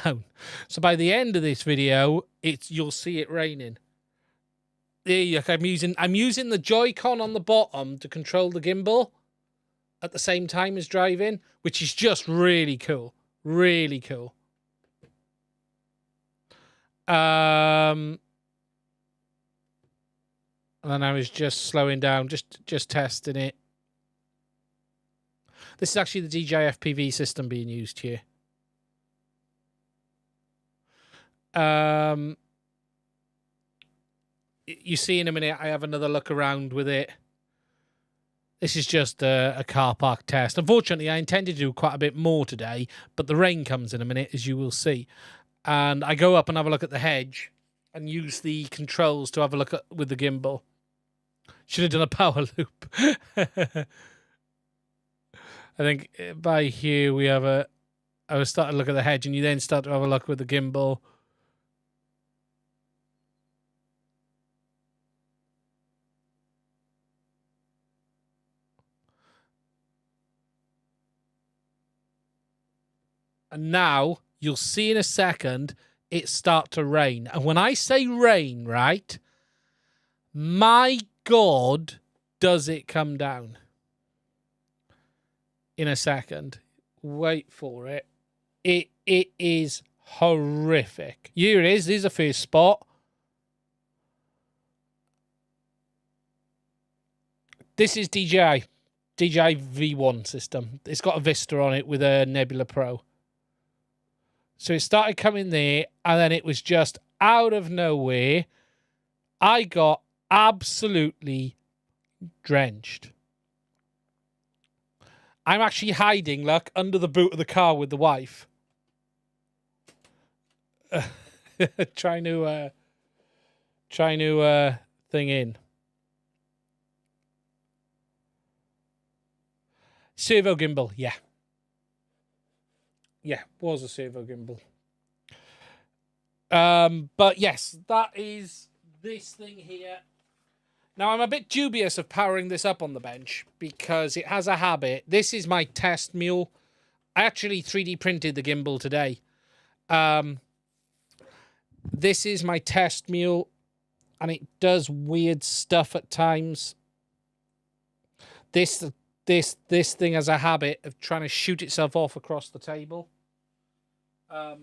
down. So by the end of this video, you'll see it raining. There you go. I'm using the Joy-Con on the bottom to control the gimbal at the same time as driving, which is just really cool. Really cool. And then I was just slowing down, just testing it. This is actually the DJI FPV system being used here. You see in a minute, I have another look around with it. This is just a car park test. Unfortunately, I intended to do quite a bit more today, but the rain comes in a minute, as you will see. And I go up and have a look at the hedge and use the controls to have a look at with the gimbal. Should have done a power loop. I think by here we have I was starting to look at the hedge, and you then start to have a look with the gimbal. And now you'll see in a second it start to rain. And when I say rain, right, my God, does it come down? In a second. Wait for it. It is horrific. Here it is. There's a first spot. This is DJI V1 system. It's got a Vista on it with a Nebula Pro. So it started coming there, and then it was just out of nowhere. I got absolutely drenched. I'm actually hiding, look, under the boot of the car with the wife. Trying to thing in. Servo gimbal, yeah. Yeah, was a servo gimbal. But yes, that is this thing here. Now, I'm a bit dubious of powering this up on the bench because it has a habit. This is my test mule. I actually 3D printed the gimbal today. This is my test mule, and it does weird stuff at times. This thing has a habit of trying to shoot itself off across the table. Let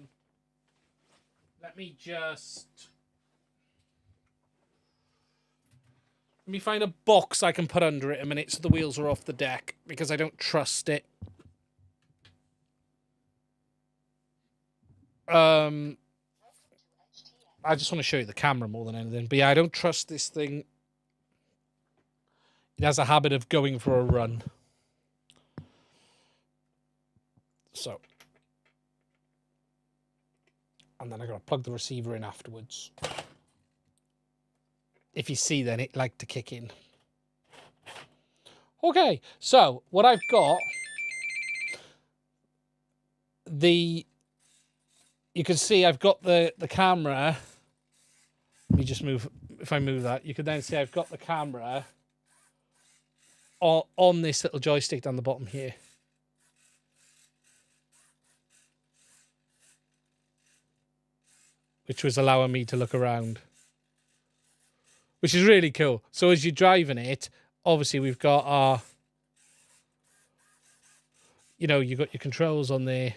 me find a box I can put under it a minute so the wheels are off the deck, because I don't trust it. I just want to show you the camera more than anything. But yeah, I don't trust this thing. It has a habit of going for a run. So. And then I got to plug the receiver in afterwards. If you see, then it liked to kick in. Okay, so what I've got, you can see I've got the camera. Let me just move. If I move that, you can then see I've got the camera on this little joystick down the bottom here. Which was allowing me to look around. Which is really cool. So as you're driving it, obviously we've got our, you've got your controls on there.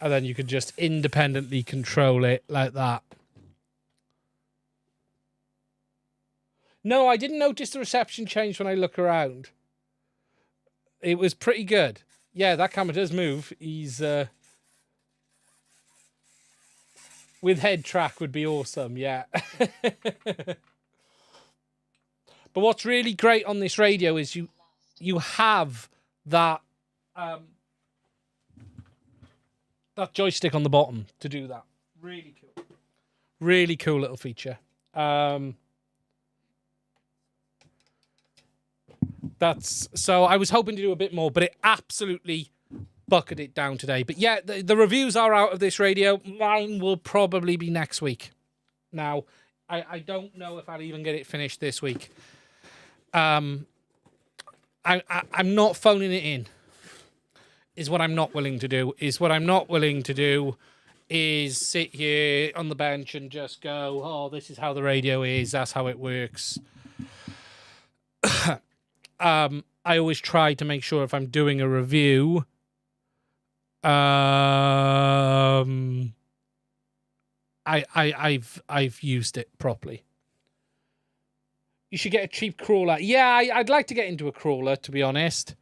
And then you can just independently control it like that. No, I didn't notice the reception change when I look around. It was pretty good. Yeah, that camera does move. He's... with head track would be awesome, yeah. But what's really great on this radio is you have that that joystick on the bottom to do that. Really cool. Really cool little feature. So I was hoping to do a bit more, but it absolutely bucketed it down today. But yeah, the reviews are out of this radio. Mine will probably be next week. Now, I don't know if I'll even get it finished this week. I'm not phoning it in. Is what I'm not willing to do. Is sit here on the bench and just go, oh, this is how the radio is. That's how it works. I always try to make sure if I'm doing a review, I've used it properly. You should get a cheap crawler. Yeah, I'd like to get into a crawler, to be honest.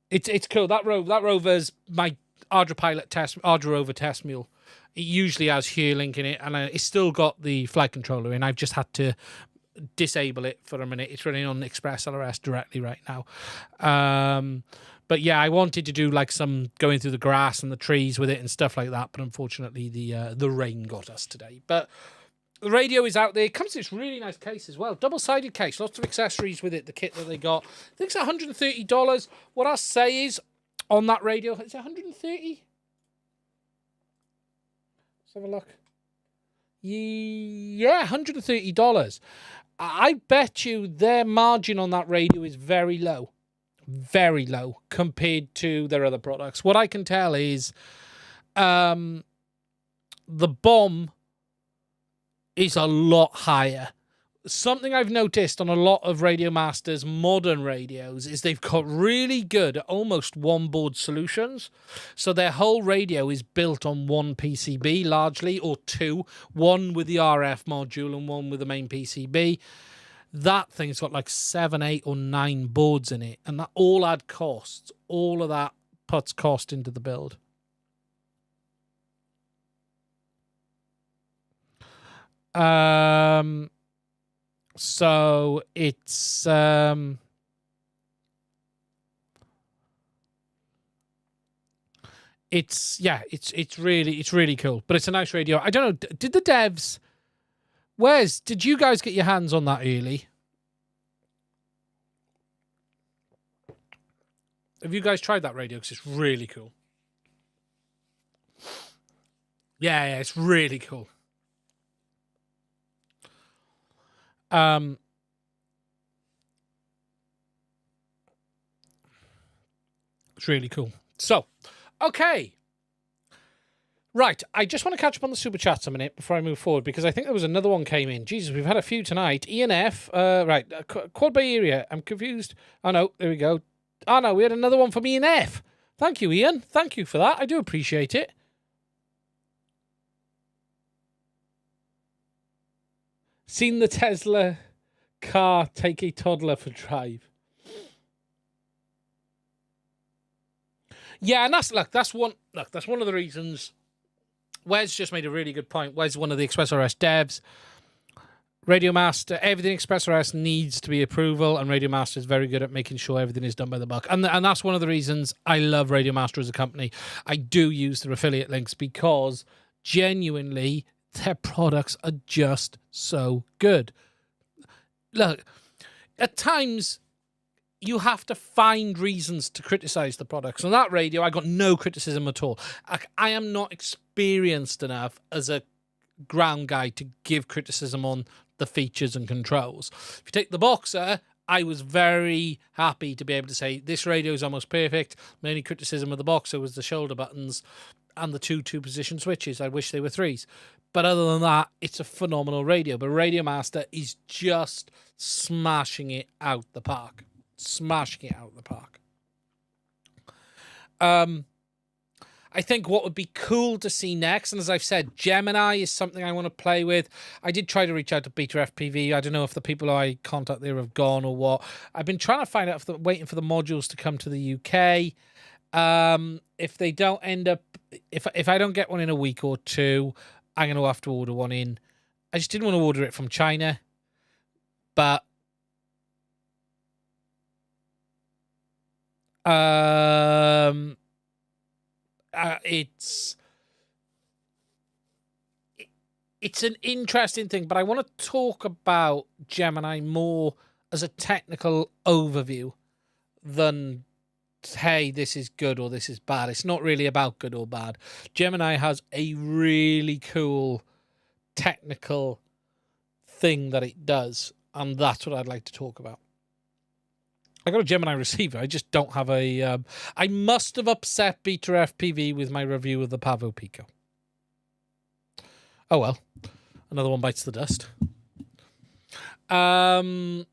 It's cool. That rover's my Ardra rover test mule. It usually has Link in it, and it's still got the flight controller in. I've just had to disable it for a minute. It's running on Express ELRS directly right now. But yeah, I wanted to do like some going through the grass and the trees with it and stuff like that, but unfortunately the rain got us today. But the radio is out there. It comes in this really nice case as well. Double-sided case. Lots of accessories with it. The kit that they got. I think it's $130. What I'll say is, on that radio, is it 130? Let's have a look. Yeah, $130. I bet you their margin on that radio is very low. Very low compared to their other products. What I can tell is the BOM is a lot higher. Something I've noticed on a lot of Radiomaster's modern radios is they've got really good, almost one-board solutions. So their whole radio is built on one PCB, largely, or two. One with the RF module and one with the main PCB. That thing's got like 7, 8, or 9 boards in it. And that all add costs. All of that puts cost into the build. So it's really cool, but it's a nice radio. I don't know, did the devs, did you guys get your hands on that early? Have you guys tried that radio? Because it's really cool. Yeah, it's really cool. It's really cool. So, okay. Right, I just want to catch up on the super chats a minute before I move forward, because I think there was another one came in. Jesus, we've had a few tonight. Ian F. Right, Quad Bay Area. I'm confused. Oh, no, there we go. Oh, no, we had another one from Ian F. Thank you, Ian. Thank you for that. I do appreciate it. Seen the Tesla car take a toddler for drive. Yeah, and that's one of the reasons. Wes just made a really good point. Wes, one of the ExpressRS devs. Radiomaster, everything ExpressRS needs to be approval, and Radiomaster is very good at making sure everything is done by the book. And that's one of the reasons I love Radiomaster as a company. I do use their affiliate links because genuinely their products are just so good. Look, at times you have to find reasons to criticize the products. On that radio, I got no criticism at all. I am not experienced enough as a ground guy to give criticism on the features and controls. If you take the Boxer, I was very happy to be able to say this radio is almost perfect. My only criticism of the Boxer was the shoulder buttons and the two-position switches. I wish they were 3s. But other than that, it's a phenomenal radio. But Radiomaster is just smashing it out the park. Smashing it out the park. I think what would be cool to see next, and as I've said, Gemini is something I want to play with. I did try to reach out to Beta FPV. I don't know if the people I contact there have gone or what. I've been trying to find out, waiting for the modules to come to the UK. If they don't end up, if I don't get one in a week or two, I'm going to have to order one in. I just didn't want to order it from China, but it's an interesting thing, but I want to talk about Gemini more as a technical overview than, hey, this is good or this is bad. It's not really about good or bad. Gemini has a really cool technical thing that it does, and that's what I'd like to talk about. I got a Gemini receiver. I just don't have a... I must have upset Beta FPV with my review of the Pavo Pico. Oh, well. Another one bites the dust. Now,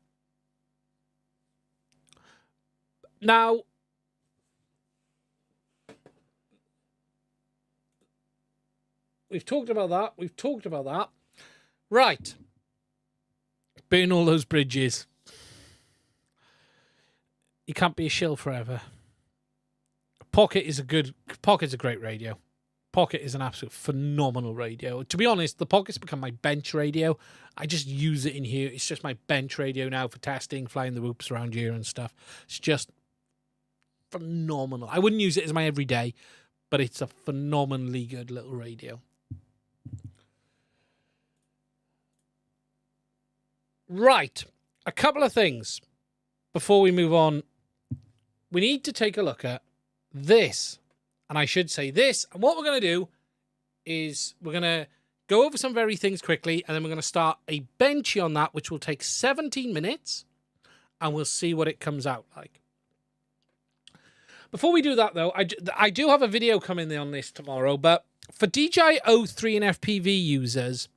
We've talked about that. We've talked about that. Right. Burn all those bridges. You can't be a shill forever. Pocket's a great radio. Pocket is an absolute phenomenal radio. To be honest, the Pocket's become my bench radio. I just use it in here. It's just my bench radio now for testing, flying the whoops around here and stuff. It's just phenomenal. I wouldn't use it as my everyday, but it's a phenomenally good little radio. Right. A couple of things before we move on. We need to take a look at this. And I should say this. And what we're going to do is we're going to go over some very things quickly. And then we're going to start a benchy on that, which will take 17 minutes. And we'll see what it comes out like. Before we do that, though, I do have a video coming on this tomorrow. But for DJI O3 and FPV users,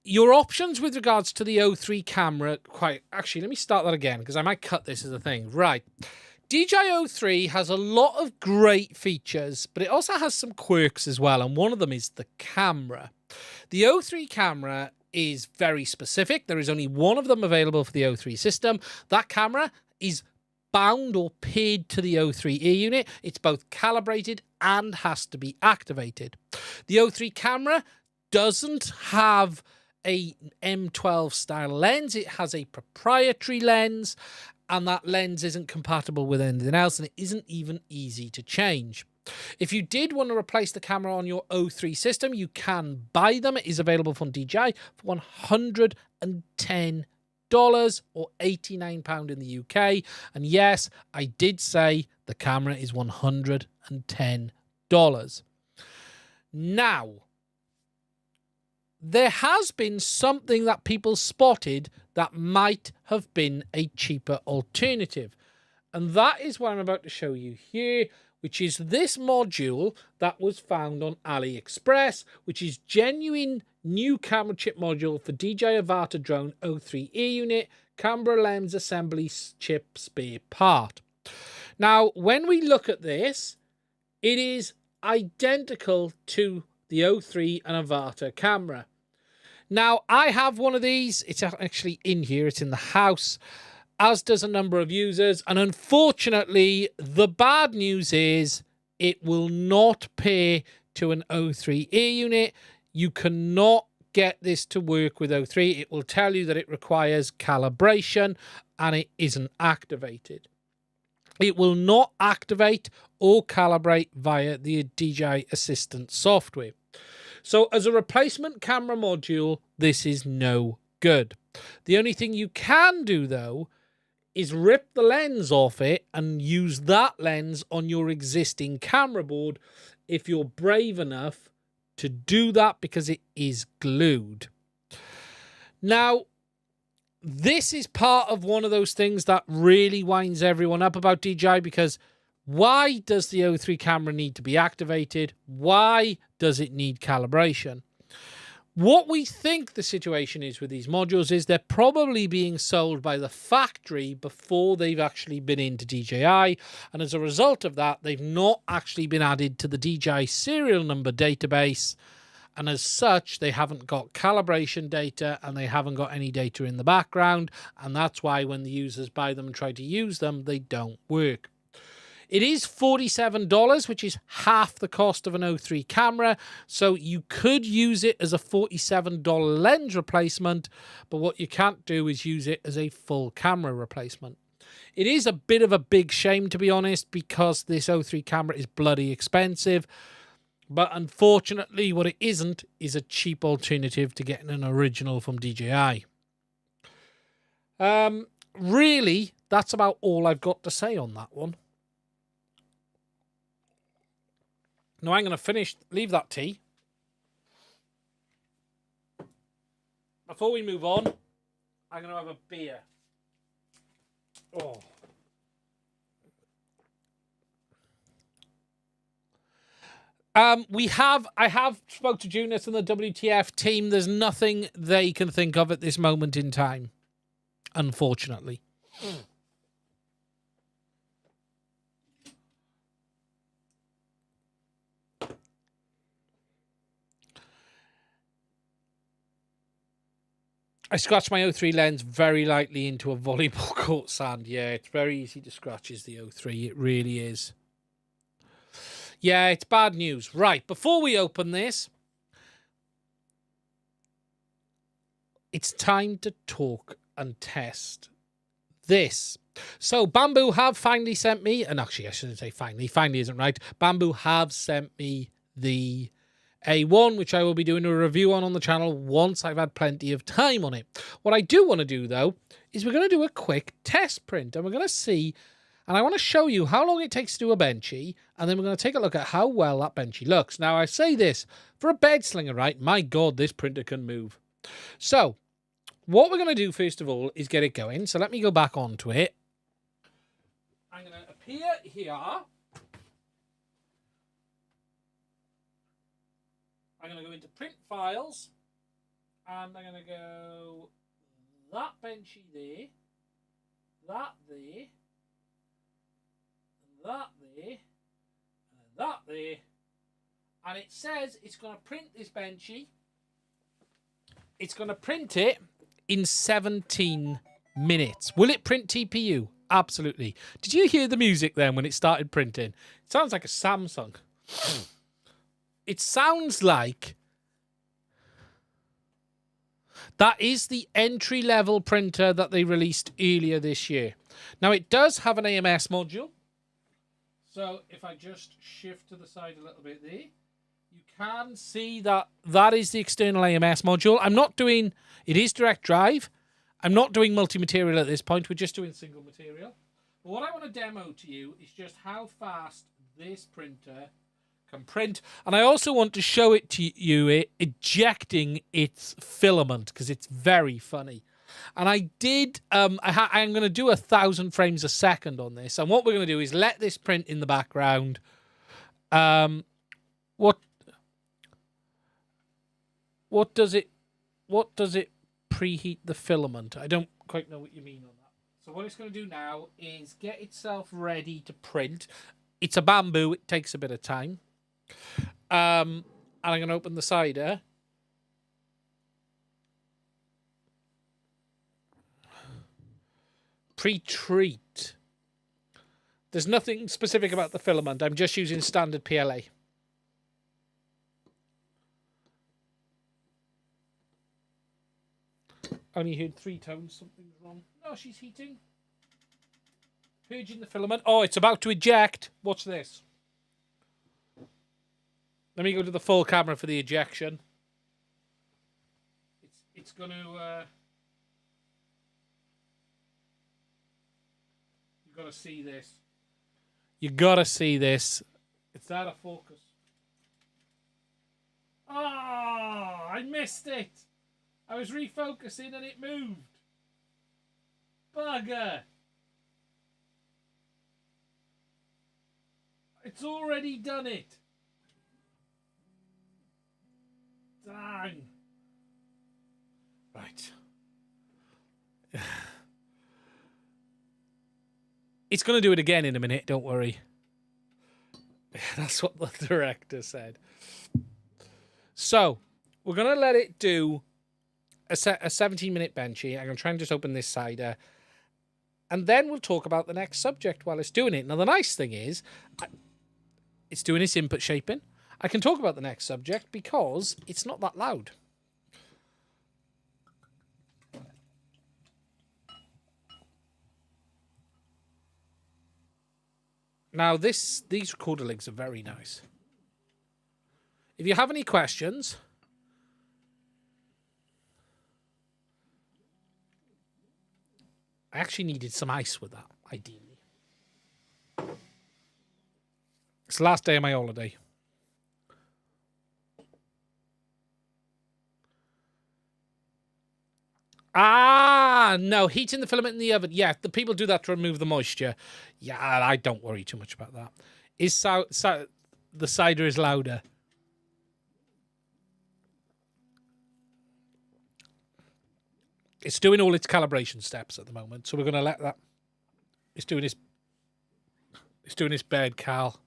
your options with regards to the O3 camera... Actually, let me start that again, because I might cut this as a thing. Right. DJI O3 has a lot of great features, but it also has some quirks as well, and one of them is the camera. The O3 camera is very specific. There is only one of them available for the O3 system. That camera is bound or paired to the O3 ear unit. It's both calibrated and has to be activated. The O3 camera doesn't have a M12 style lens. It has a proprietary lens, and that lens isn't compatible with anything else, and it isn't even easy to change. If you did want to replace the camera on your O3 system, you can buy them. It is available from DJI for $110 or £89 in the UK. And yes, I did say the camera is $110. Now, there has been something that people spotted that might have been a cheaper alternative. And that is what I'm about to show you here, which is this module that was found on AliExpress, which is genuine new camera chip module for DJI Avata drone O3 ear unit, camera lens assembly chip spare part. Now, when we look at this, it is identical to the O3 and Avata camera. Now, I have one of these. It's actually in here. It's in the house, as does a number of users. And unfortunately, the bad news is it will not pair to an O3 ear unit. You cannot get this to work with O3. It will tell you that it requires calibration and it isn't activated. It will not activate or calibrate via the DJI Assistant software. So as a replacement camera module, this is no good. The only thing you can do, though, is rip the lens off it and use that lens on your existing camera board if you're brave enough to do that, because it is glued. Now, this is part of one of those things that really winds everyone up about DJI, because why does the O3 camera need to be activated? Why does it need calibration? What we think the situation is with these modules is they're probably being sold by the factory before they've actually been into DJI. And as a result of that, they've not actually been added to the DJI serial number database. And as such, they haven't got calibration data and they haven't got any data in the background. And that's why when the users buy them and try to use them, they don't work. It is $47, which is half the cost of an O3 camera, so you could use it as a $47 lens replacement, but what you can't do is use it as a full camera replacement. It is a bit of a big shame, to be honest, because this O3 camera is bloody expensive, but unfortunately what it isn't is a cheap alternative to getting an original from DJI. Really, that's about all I've got to say on that one. Now I'm going to leave that tea. Before we move on, I'm going to have a beer. Oh. I have spoke to Junius and the WTF team. There's nothing they can think of at this moment in time, unfortunately. I scratched my O3 lens very lightly into a volleyball court sand. Yeah, it's very easy to scratch is the O3. It really is. Yeah, it's bad news. Right, before we open this, it's time to talk and test this. So Bambu have finally sent me, and actually I shouldn't say finally isn't right. Bambu have sent me the A1, which I will be doing a review on the channel once I've had plenty of time on it. What I do want to do, though, is we're going to do a quick test print, and we're going to see, and I want to show you how long it takes to do a benchy, and then we're going to take a look at how well that benchy looks. Now, I say this, for a bed slinger, right, my God, this printer can move. So, what we're going to do, first of all, is get it going. So let me go back onto it. I'm going to appear here. I'm going to go into print files, and I'm going to go that benchy there, that there, that there, and that there, and it says it's going to print this benchy. It's going to print it in 17 minutes. Will it print TPU? Absolutely. Did you hear the music then when it started printing? It sounds like a Samsung. It sounds like that is the entry-level printer that they released earlier this year. Now, it does have an AMS module. So if I just shift to the side a little bit there, you can see that that is the external AMS module. I'm not doing, it is direct drive. I'm not doing multi-material at this point. We're just doing single material. But what I want to demo to you is just how fast this printer can print. And I also want to show it to you ejecting its filament because it's very funny. And I did, I'm going to do 1,000 frames a second on this. And what we're going to do is let this print in the background. What does it preheat the filament? I don't quite know what you mean on that. So what it's going to do now is get itself ready to print. It's a Bambu. It takes a bit of time. And I'm going to open the cider. Pre-treat. There's nothing specific about the filament. I'm just using standard PLA. Only heard 3 tones. Something's wrong. No, she's heating. Purging the filament. Oh, it's about to eject. Watch this. Let me go to the full camera for the ejection. It's going to... You've got to see this. You got to see this. It's out of focus. Ah, I missed it. I was refocusing and it moved. Bugger. It's already done it. Dang. Right. It's going to do it again in a minute, don't worry. That's what the director said. So, we're going to let it do a 17-minute benchy. I'm going to try and just open this cider. And then we'll talk about the next subject while it's doing it. Now, the nice thing is, it's doing its input shaping. I can talk about the next subject because it's not that loud. Now, these recorder links are very nice. If you have any questions, I actually needed some ice with that, ideally. It's the last day of my holiday. Ah, no, heating the filament in the oven. Yeah, the people do that to remove the moisture. Yeah, I don't worry too much about that. The cider is louder. It's doing all its calibration steps at the moment, so we're going to let that. It's doing its bed cal.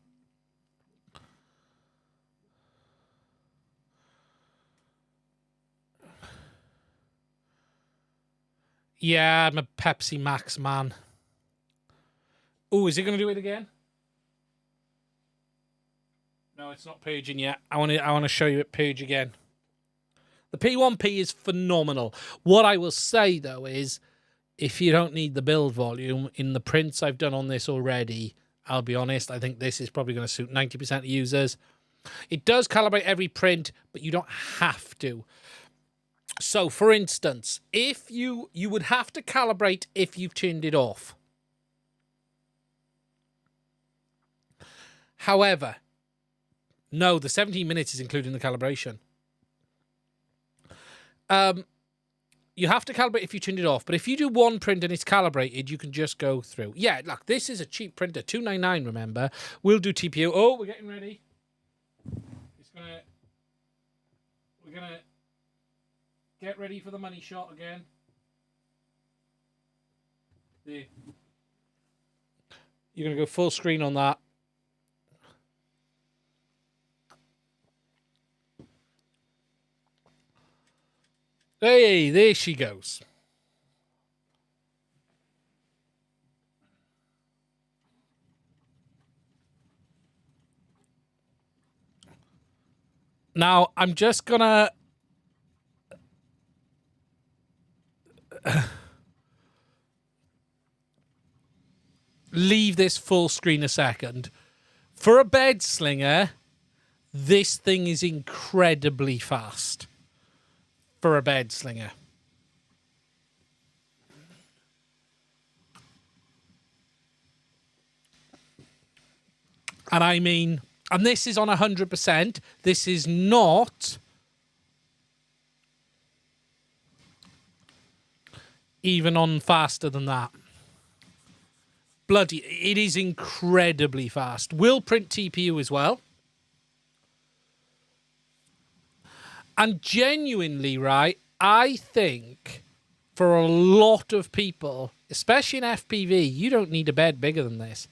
Yeah, I'm a Pepsi Max man. Oh, is it going to do it again? No, it's not purging yet. I want to show you it purge again. The P1P is phenomenal. What I will say, though, is if you don't need the build volume, in the prints I've done on this already, I'll be honest, I think this is probably going to suit 90% of users. It does calibrate every print, but you don't have to. So, for instance, if you would have to calibrate if you've turned it off. However, no, the 17 minutes is including the calibration. You have to calibrate if you turned it off, but if you do one print and it's calibrated, you can just go through. Yeah, look, this is a cheap printer, $299, remember. We'll do TPU. Oh, we're getting ready. We're gonna get ready for the money shot again. There. You're gonna go full screen on that. Hey, there she goes. Now, I'm just gonna leave this full screen a second. For a bed slinger, this thing is incredibly fast. For a bed slinger. And I mean, and this is on 100%. This is not even on faster than that. Bloody, it is incredibly fast. Will print TPU as well. And genuinely, right, I think for a lot of people, especially in FPV, you don't need a bed bigger than this.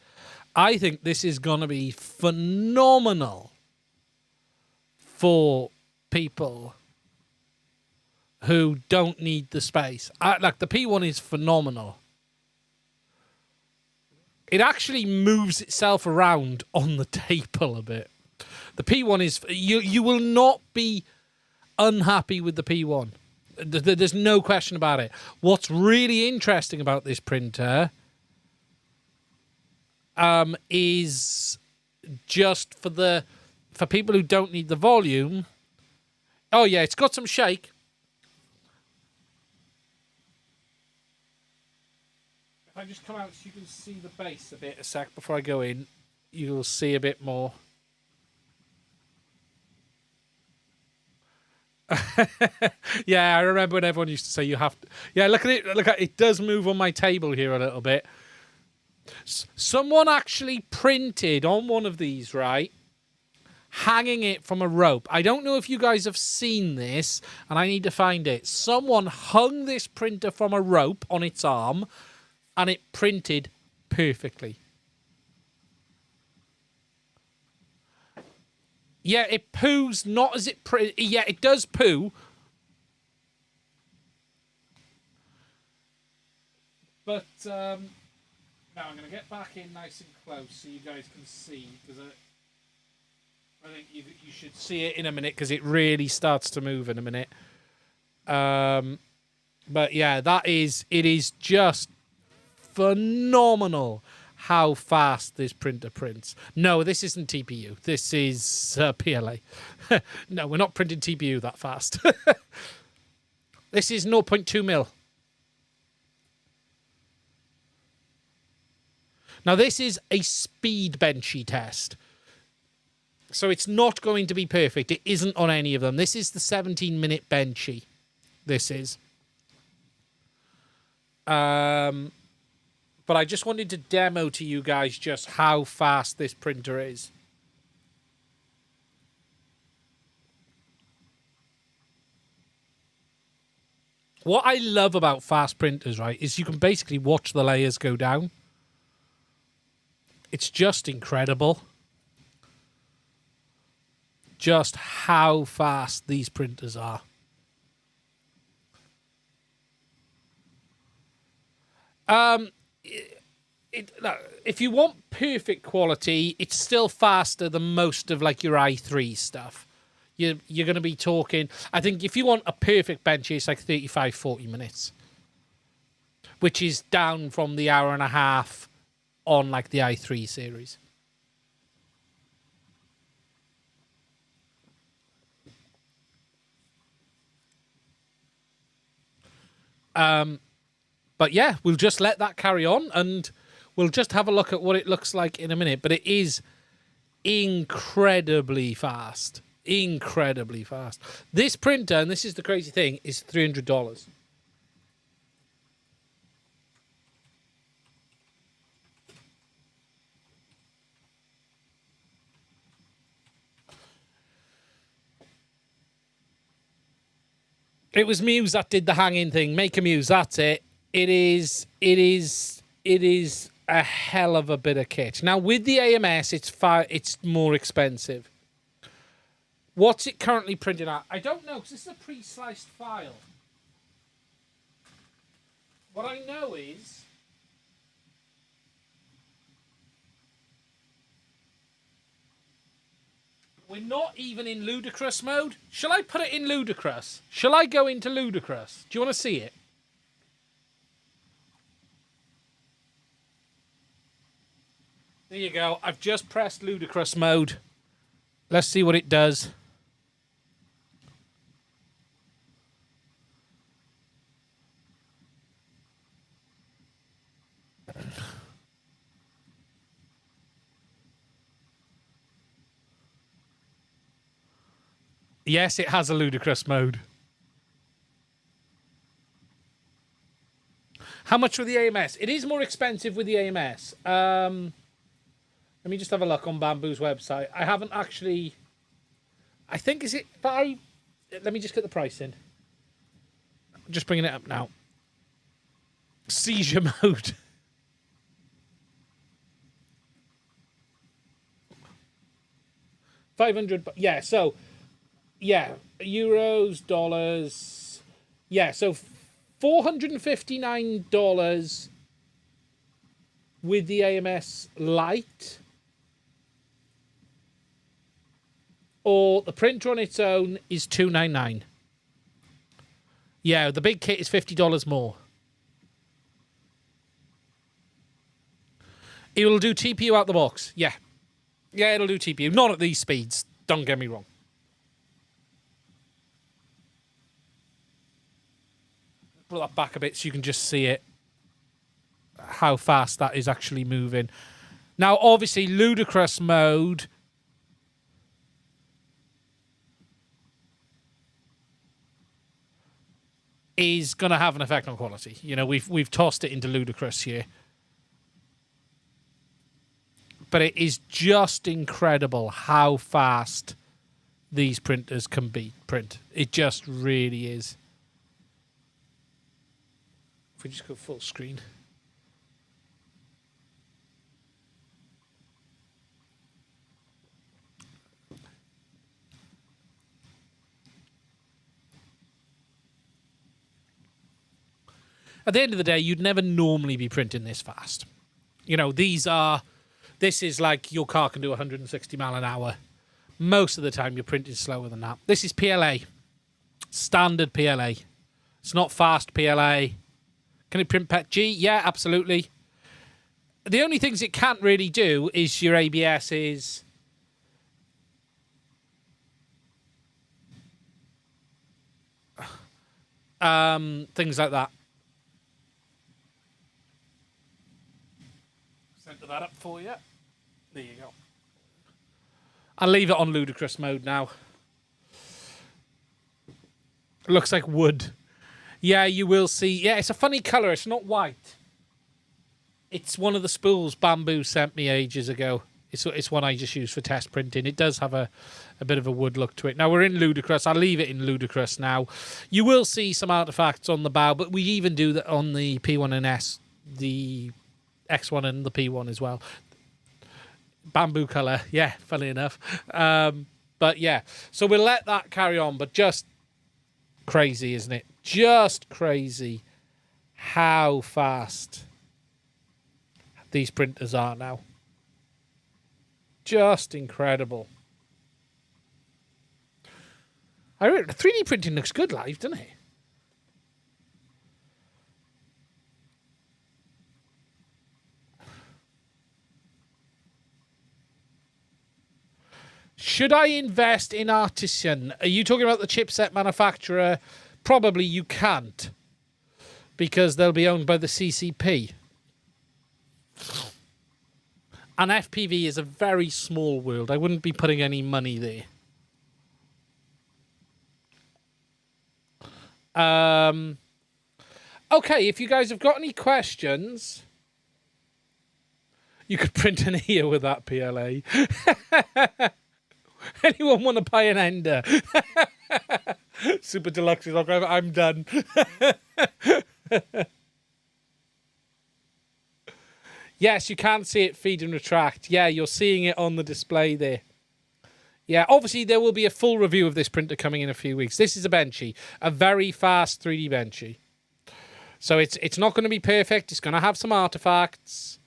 I think this is going to be phenomenal for people who don't need the space. Like, the P1 is phenomenal. It actually moves itself around on the table a bit. The P1 is... You will not be unhappy with the P1. There's no question about it. What's really interesting about this printer is just for people who don't need the volume. Oh yeah, it's got some shake. If I just come out so you can see the base a bit a sec before I go in, you'll see a bit more. Yeah, I remember when everyone used to say you have to. Yeah, look at it. Look at it. It does move on my table here a little bit. Someone actually printed on one of these, right? Hanging it from a rope. I don't know if you guys have seen this, and I need to find it. Someone hung this printer from a rope on its arm, and it printed perfectly. Yeah, it poos not as it... Yeah, it does poo. But, now I'm going to get back in nice and close so you guys can see, because I think you should see it in a minute, because it really starts to move in a minute. But yeah, it is just phenomenal how fast this printer prints. No, this isn't TPU. This is PLA. No, we're not printing TPU that fast. This is 0.2 mil. Now, this is a speed benchy test. So it's not going to be perfect. It isn't on any of them. This is the 17-minute benchy. This is. But I just wanted to demo to you guys just how fast this printer is. What I love about fast printers, right, is you can basically watch the layers go down. It's just incredible. Just how fast these printers are. If you want perfect quality, it's still faster than most of like your i3 stuff. You're going to be talking, I think if you want a perfect bench, it's like 35, 40 minutes, which is down from the hour and a half on like the i3 series. But yeah, we'll just let that carry on and we'll just have a look at what it looks like in a minute. But it is incredibly fast. Incredibly fast. This printer, and this is the crazy thing, is $300. It was Muse that did the hanging thing. Make a Muse, that's it. It is a hell of a bit of kit. Now with the AMS, it's more expensive. What's it currently printed at? I don't know, because this is a pre-sliced file. What I know is we're not even in ludicrous mode. Shall I put it in ludicrous? Shall I go into ludicrous? Do you want to see it? There you go. I've just pressed ludicrous mode. Let's see what it does. Yes, it has a ludicrous mode. How much with the AMS? It is more expensive with the AMS. Let me just have a look on Bambu's website. I haven't actually... I think, is it 5? Let me just get the price in. I'm just bringing it up now. Seizure mode. $500. Yeah, so... Yeah, euros, dollars. Yeah, so $459 with the AMS Lite. Or the printer on its own is $299. Yeah, the big kit is $50 more. It will do TPU out the box. Yeah. Yeah, it'll do TPU. Not at these speeds. Don't get me wrong. Pull that back a bit so you can just see it. How fast that is actually moving. Now, obviously, ludicrous mode... is going to have an effect on quality. You know, we've tossed it into ludicrous here. But it is just incredible how fast these printers can print. It just really is. If we just go full screen. At the end of the day, you'd never normally be printing this fast. You know, this is like your car can do 160 mile an hour. Most of the time, your print is slower than that. This is PLA. Standard PLA. It's not fast PLA. Can it print PETG? Yeah, absolutely. The only things it can't really do is your ABSs. Things like that. Center that up for you. There you go. I'll leave it on ludicrous mode now. It looks like wood. Yeah, you will see. Yeah, it's a funny colour. It's not white. It's one of the spools Bambu sent me ages ago. It's one I just use for test printing. It does have a bit of a wood look to it. Now, we're in ludicrous. I'll leave it in ludicrous now. You will see some artifacts on the bow, but we even do that on the P1 and S, the X1 and the P1 as well. Bambu colour. Yeah, funny enough. But yeah, so we'll let that carry on, but just crazy, isn't it? Just crazy how fast these printers are now. Just incredible. 3D printing looks good live, doesn't it? Should I invest in Artisan? Are you talking about the chipset manufacturer? Probably you can't, because they'll be owned by the CCP. And FPV is a very small world. I wouldn't be putting any money there. Okay, if you guys have got any questions, you could print an ear with that PLA. Anyone want to buy an Ender? Super Deluxe is not. I'm done. Yes, you can see it feed and retract. Yeah, you're seeing it on the display there. Yeah, obviously there will be a full review of this printer coming in a few weeks. This is a Benchy, a very fast 3D Benchy. So it's not going to be perfect. It's going to have some artifacts.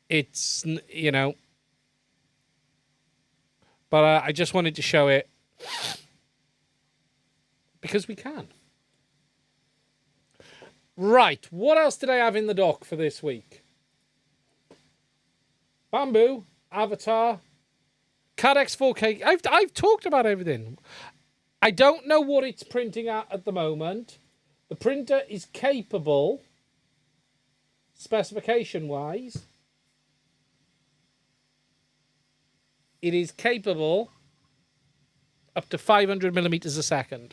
It's, you know, but I just wanted to show it because we can. Right, what else did I have in the dock for this week? Bambu, Avatar, CaddX 4K. I've talked about everything. I don't know what it's printing at the moment. The printer is capable, specification-wise, it is capable up to 500 millimeters a second.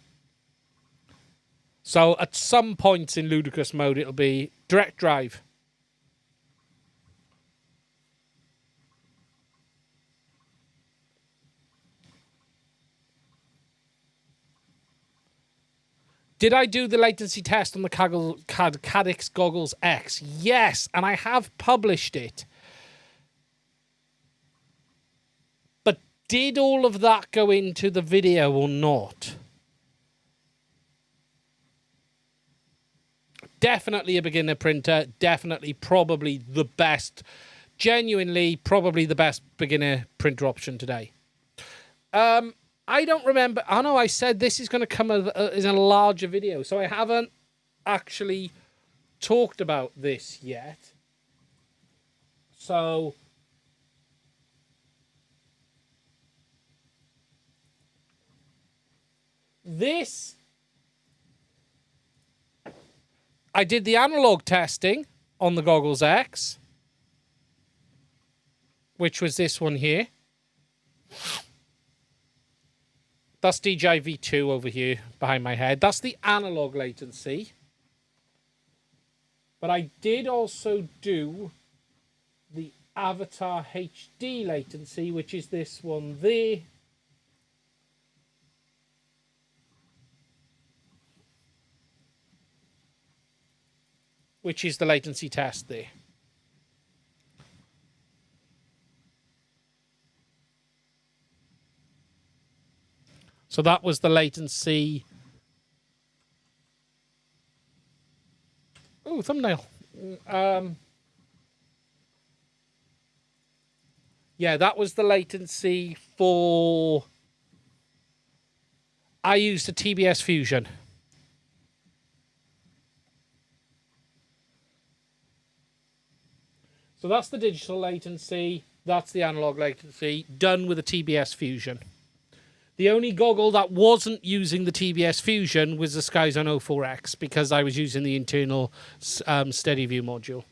So at some points in ludicrous mode, it'll be direct drive. Did I do the latency test on the CaddX Goggles X? Yes, and I have published it. But did all of that go into the video or not? Definitely a beginner printer. Definitely probably the best. Genuinely probably the best beginner printer option today. I don't remember. Oh no, I said this is going to come in a larger video. So I haven't actually talked about this yet. So this, I did the analog testing on the Goggles X, which was this one here. That's DJI V2 over here behind my head. That's the analog latency. But I did also do the Avatar HD latency, which is this one there. Which is the latency test there. So that was the latency. Oh, thumbnail. Yeah, that was the latency for... I used a TBS Fusion. So that's the digital latency. That's the analog latency, done with a TBS Fusion. The only goggle that wasn't using the TBS Fusion was the Skyzone 04X, because I was using the internal steady view module.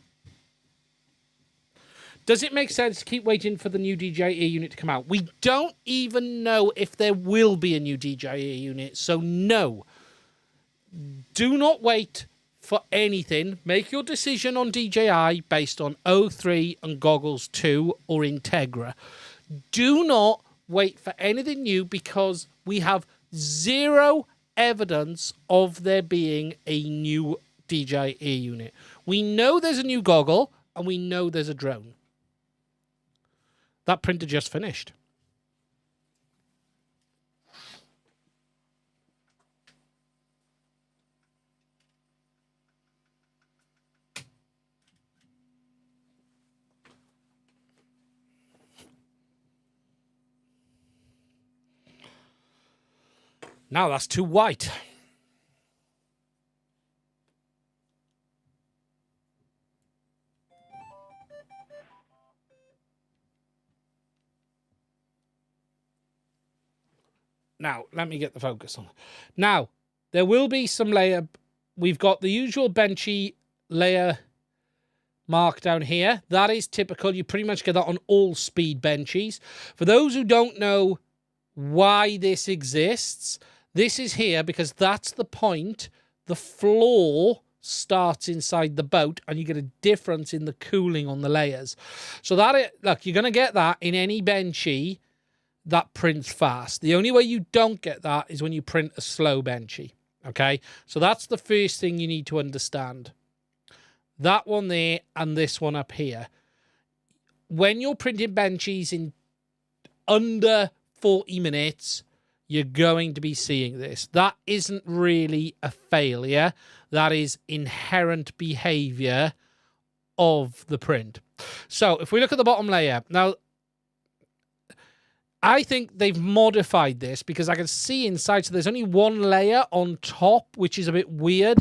Does it make sense to keep waiting for the new DJI Air unit to come out? We don't even know if there will be a new DJI Air unit, so no. Do not wait for anything. Make your decision on DJI based on 03 and Goggles 2 or Integra. Do not wait for anything new, because we have zero evidence of there being a new DJI Air unit. We know there's a new goggle, and we know there's a drone. That printer just finished. Now that's too white. Now, let me get the focus on it. Now, there will be some layer. We've got the usual benchy layer mark down here. That is typical. You pretty much get that on all speed benchies. For those who don't know why this exists, this is here because that's the point the floor starts inside the boat and you get a difference in the cooling on the layers. So look, you're going to get that in any benchy that prints fast. The only way you don't get that is when you print a slow benchy. Okay, so that's the first thing you need to understand. That one there and this one up here. When you're printing benchies in under 40 minutes, you're going to be seeing this. That isn't really a failure. That is inherent behavior of the print. So if we look at the bottom layer, now I think they've modified this because I can see inside, so there's only one layer on top, which is a bit weird.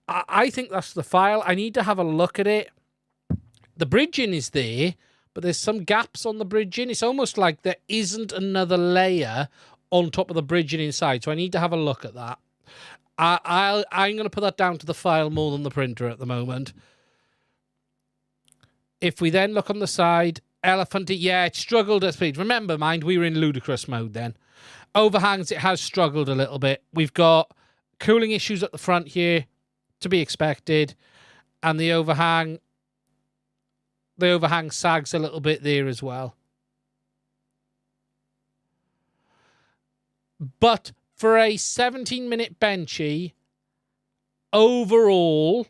I think that's the file. I need to have a look at it. The bridging is there, but there's some gaps on the bridging. It's almost like there isn't another layer on top of the bridging inside, so I need to have a look at that. I'm going to put that down to the file more than the printer at the moment. If we then look on the side, elephant, yeah, it struggled at speed. Remember, mind, we were in ludicrous mode then. Overhangs, it has struggled a little bit. We've got cooling issues at the front here, to be expected, and the overhang sags a little bit there as well. But for a 17-minute benchy, overall,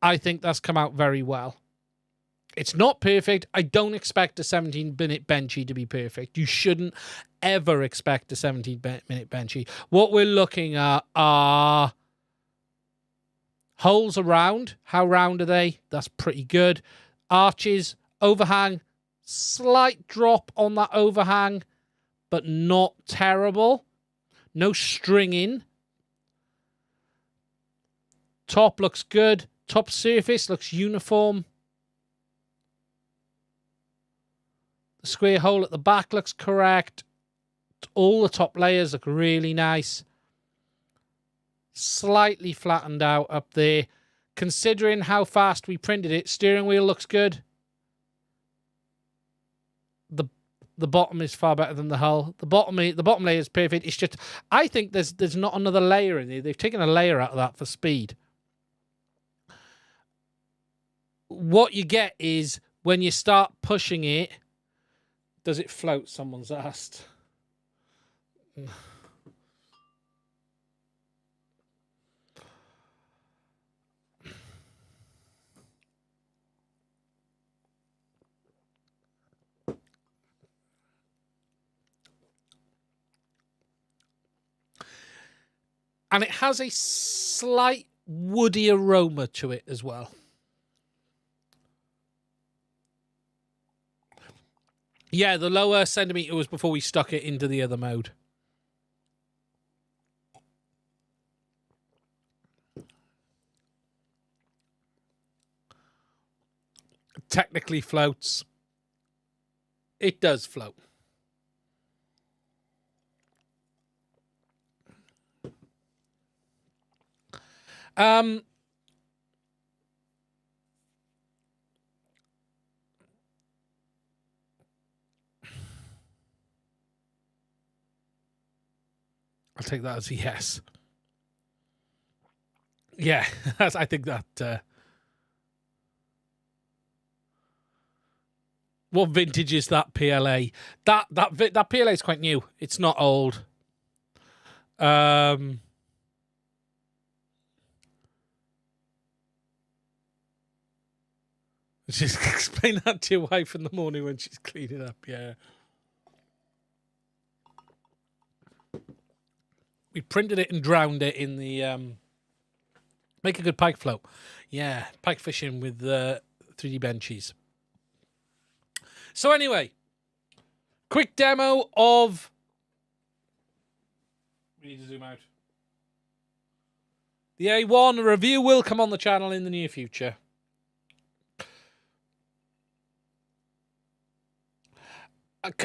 I think that's come out very well. It's not perfect. I don't expect a 17-minute benchy to be perfect. You shouldn't ever expect a 17-minute benchy. What we're looking at are holes around. How round are they? That's pretty good. Arches, overhang, slight drop on that overhang, but not terrible. No stringing. Top looks good. Top surface looks uniform. The square hole at the back looks correct. All the top layers look really nice. Slightly flattened out up there. Considering how fast we printed it, steering wheel looks good. The bottom is far better than the hull. The bottom layer is perfect. It's just, I think there's not another layer in there. They've taken a layer out of that for speed. What you get is when you start pushing it, does it float? Someone's asked. And it has a slight woody aroma to it as well. Yeah, the lower centimeter was before we stuck it into the other mode. Technically floats. It does float. I'll take that as a yes. Yeah, I think that... what vintage is that PLA? That PLA is quite new. It's not old. Just explain that to your wife in the morning when she's cleaning up, yeah. We printed it and drowned it in the... make a good pike float. Yeah, pike fishing with 3D benchies. So anyway, quick demo of We need to zoom out. The A1 review will come on the channel in the near future.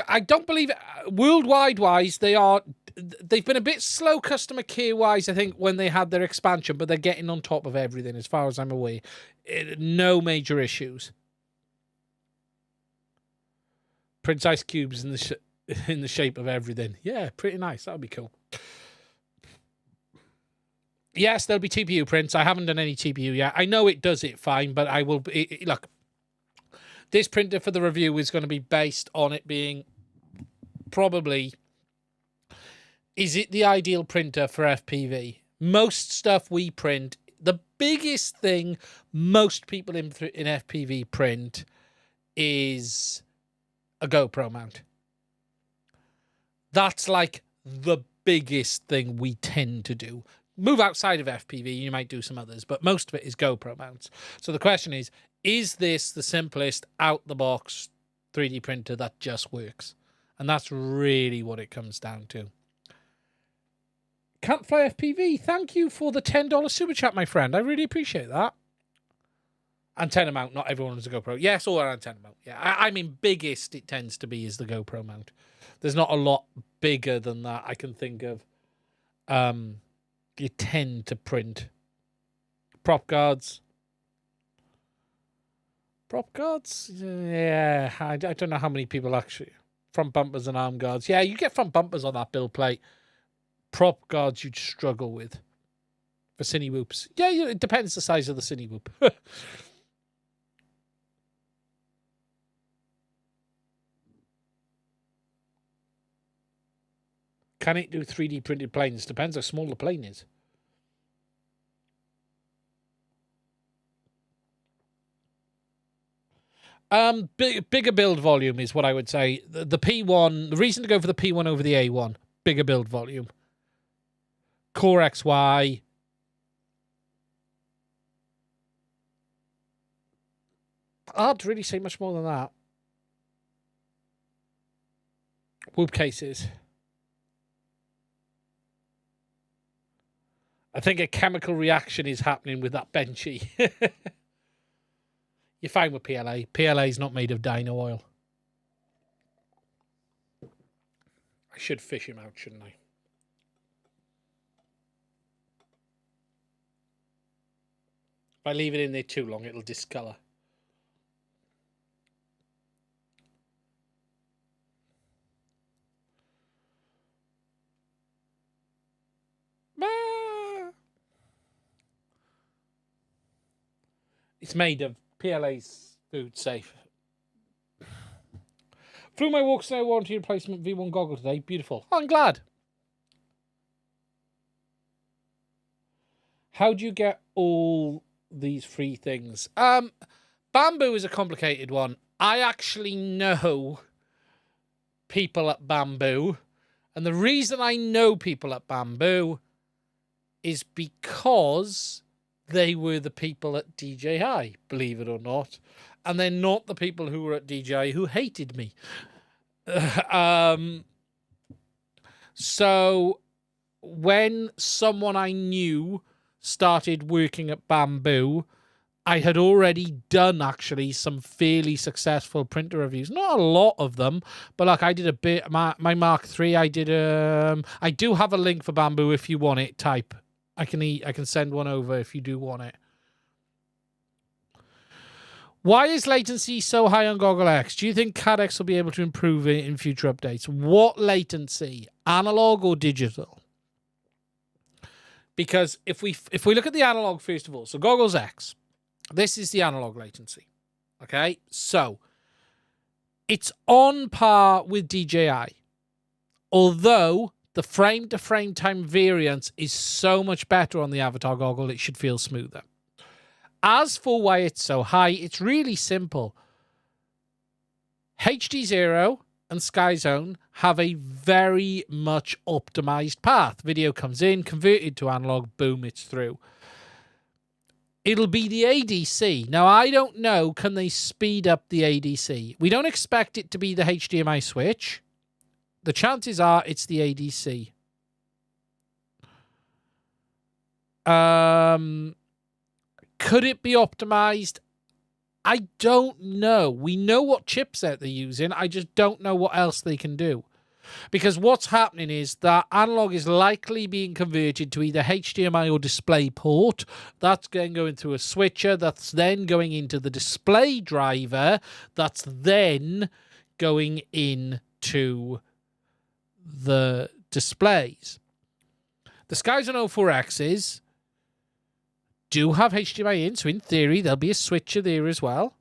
I don't believe it. Worldwide wise, they've been a bit slow customer care wise, I think, when they had their expansion, but they're getting on top of everything as far as I'm aware. No major issues. Prince Ice Cubes in the shape of everything. Yeah, pretty nice. That would be cool. Yes, there'll be TPU prints. I haven't done any TPU yet. I know it does it fine, but I will... look, this printer for the review is going to be based on it being probably... Is it the ideal printer for FPV? Most stuff we print, the biggest thing most people in FPV print is a GoPro mount. That's like the biggest thing we tend to do. Move outside of FPV, you might do some others, but most of it is GoPro mounts. So the question is this the simplest out-the-box 3D printer that just works? And that's really what it comes down to. Can't Fly FPV, thank you for the $10 super chat, my friend. I really appreciate that. Antenna mount, not everyone has a GoPro. Yes, or an antenna mount. Yeah, I mean, biggest it tends to be is the GoPro mount. There's not a lot bigger than that I can think of. You tend to print prop guards. Prop guards? Yeah, I don't know how many people actually. Front bumpers and arm guards. Yeah, you get front bumpers on that build plate. Prop guards you'd struggle with. For cine whoops. Yeah, it depends the size of the cine whoop. Can it do 3D printed planes? Depends how small the plane is. Bigger build volume is what I would say. The P1, the reason to go for the P1 over the A1, bigger build volume. Core XY. Hard to really say much more than that. Whoop cases. I think a chemical reaction is happening with that benchy. You're fine with PLA. PLA is not made of dino oil. I should fish him out, shouldn't I? If I leave it in there too long, it'll discolor. It's made of PLA's food safe. Flew my Walksnail warranty replacement V1 goggle today. Beautiful. Oh, I'm glad. How do you get all these free things? Bambu is a complicated one. I actually know people at Bambu. And the reason I know people at Bambu is because they were the people at DJI, believe it or not. And they're not the people who were at DJI who hated me. So when someone I knew started working at Bambu, I had already done actually some fairly successful printer reviews. Not a lot of them, but like I did a bit. My Mark III, I did. I do have a link for Bambu if you want it. Type. I can send one over if you do want it. Why is latency so high on Goggle X? Do you think CaddX will be able to improve it in future updates? What latency? Analog or digital? Because if we look at the analog first of all, so Goggles X, this is the analog latency. Okay, so it's on par with DJI, although the frame-to-frame time variance is so much better on the Avatar goggle, it should feel smoother. As for why it's so high, it's really simple. HDZero and SkyZone have a very much optimized path. Video comes in, converted to analog, boom, it's through. It'll be the ADC. Now, I don't know, can they speed up the ADC? We don't expect it to be the HDMI switch. The chances are it's the ADC. Could it be optimized? I don't know. We know what chipset they're using. I just don't know what else they can do. Because what's happening is that analog is likely being converted to either HDMI or display port. That's then going through a switcher. That's then going into the display driver. That's then going into the displays. The Skies on 04Xs do have HDMI in, so in theory there'll be a switcher there as well.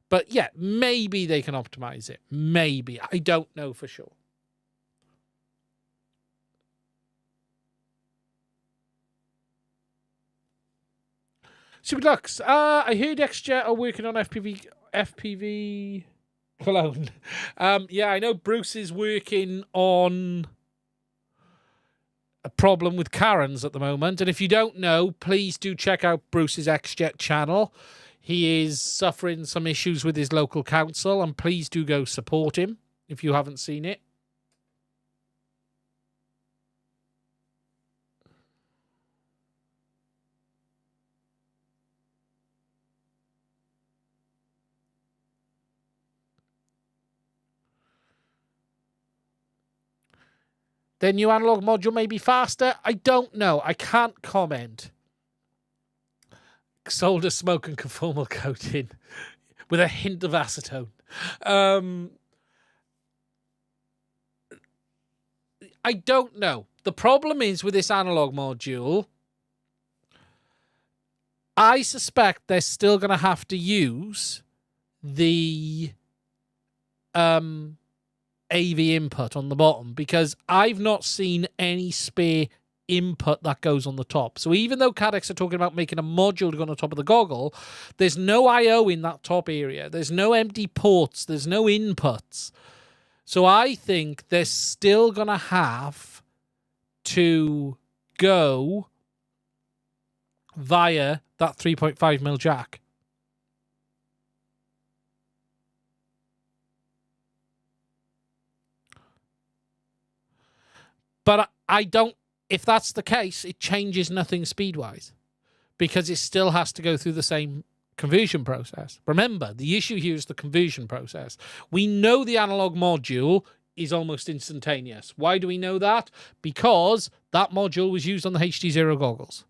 But yeah, maybe they can optimize it. Maybe. I don't know for sure. Super Deluxe. I heard XJet are working on FPV clone. Yeah, I know Bruce is working on a problem with Karens at the moment. And if you don't know, please do check out Bruce's XJet channel. He is suffering some issues with his local council, and please do go support him if you haven't seen it. Their new analog module may be faster. I don't know. I can't comment. Solder smoke and conformal coating with a hint of acetone. I don't know. The problem is with this analog module, I suspect they're still going to have to use the AV input on the bottom, because I've not seen any spare input that goes on the top. So even though CaddX are talking about making a module to go on the top of the goggle, there's no I/O in that top area. There's no empty ports. There's no inputs. So I think they're still going to have to go via that 3.5mm jack. But I don't, if that's the case, it changes nothing speed-wise, because it still has to go through the same conversion process. Remember, the issue here is the conversion process. We know the analog module is almost instantaneous. Why do we know that? Because that module was used on the HDZero goggles.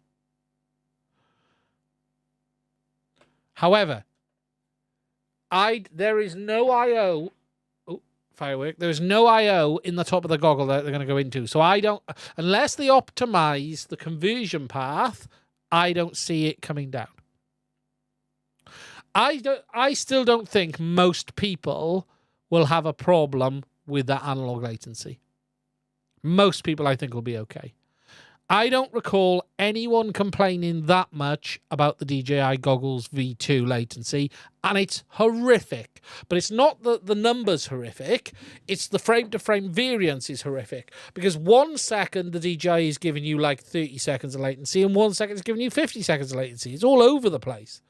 However, there is no I/O. Firework. There's no I/O in the top of the goggle that they're going to go into. So I don't, unless they optimize the conversion path, I don't see it coming down. I still don't think most people will have a problem with that analog latency. Most people, I think, will be okay. I don't recall anyone complaining that much about the DJI Goggles V2 latency, and it's horrific. But it's not the numbers horrific, it's the frame-to-frame variance is horrific. Because 1 second the DJI is giving you like 30 seconds of latency, and 1 second is giving you 50 seconds of latency. It's all over the place,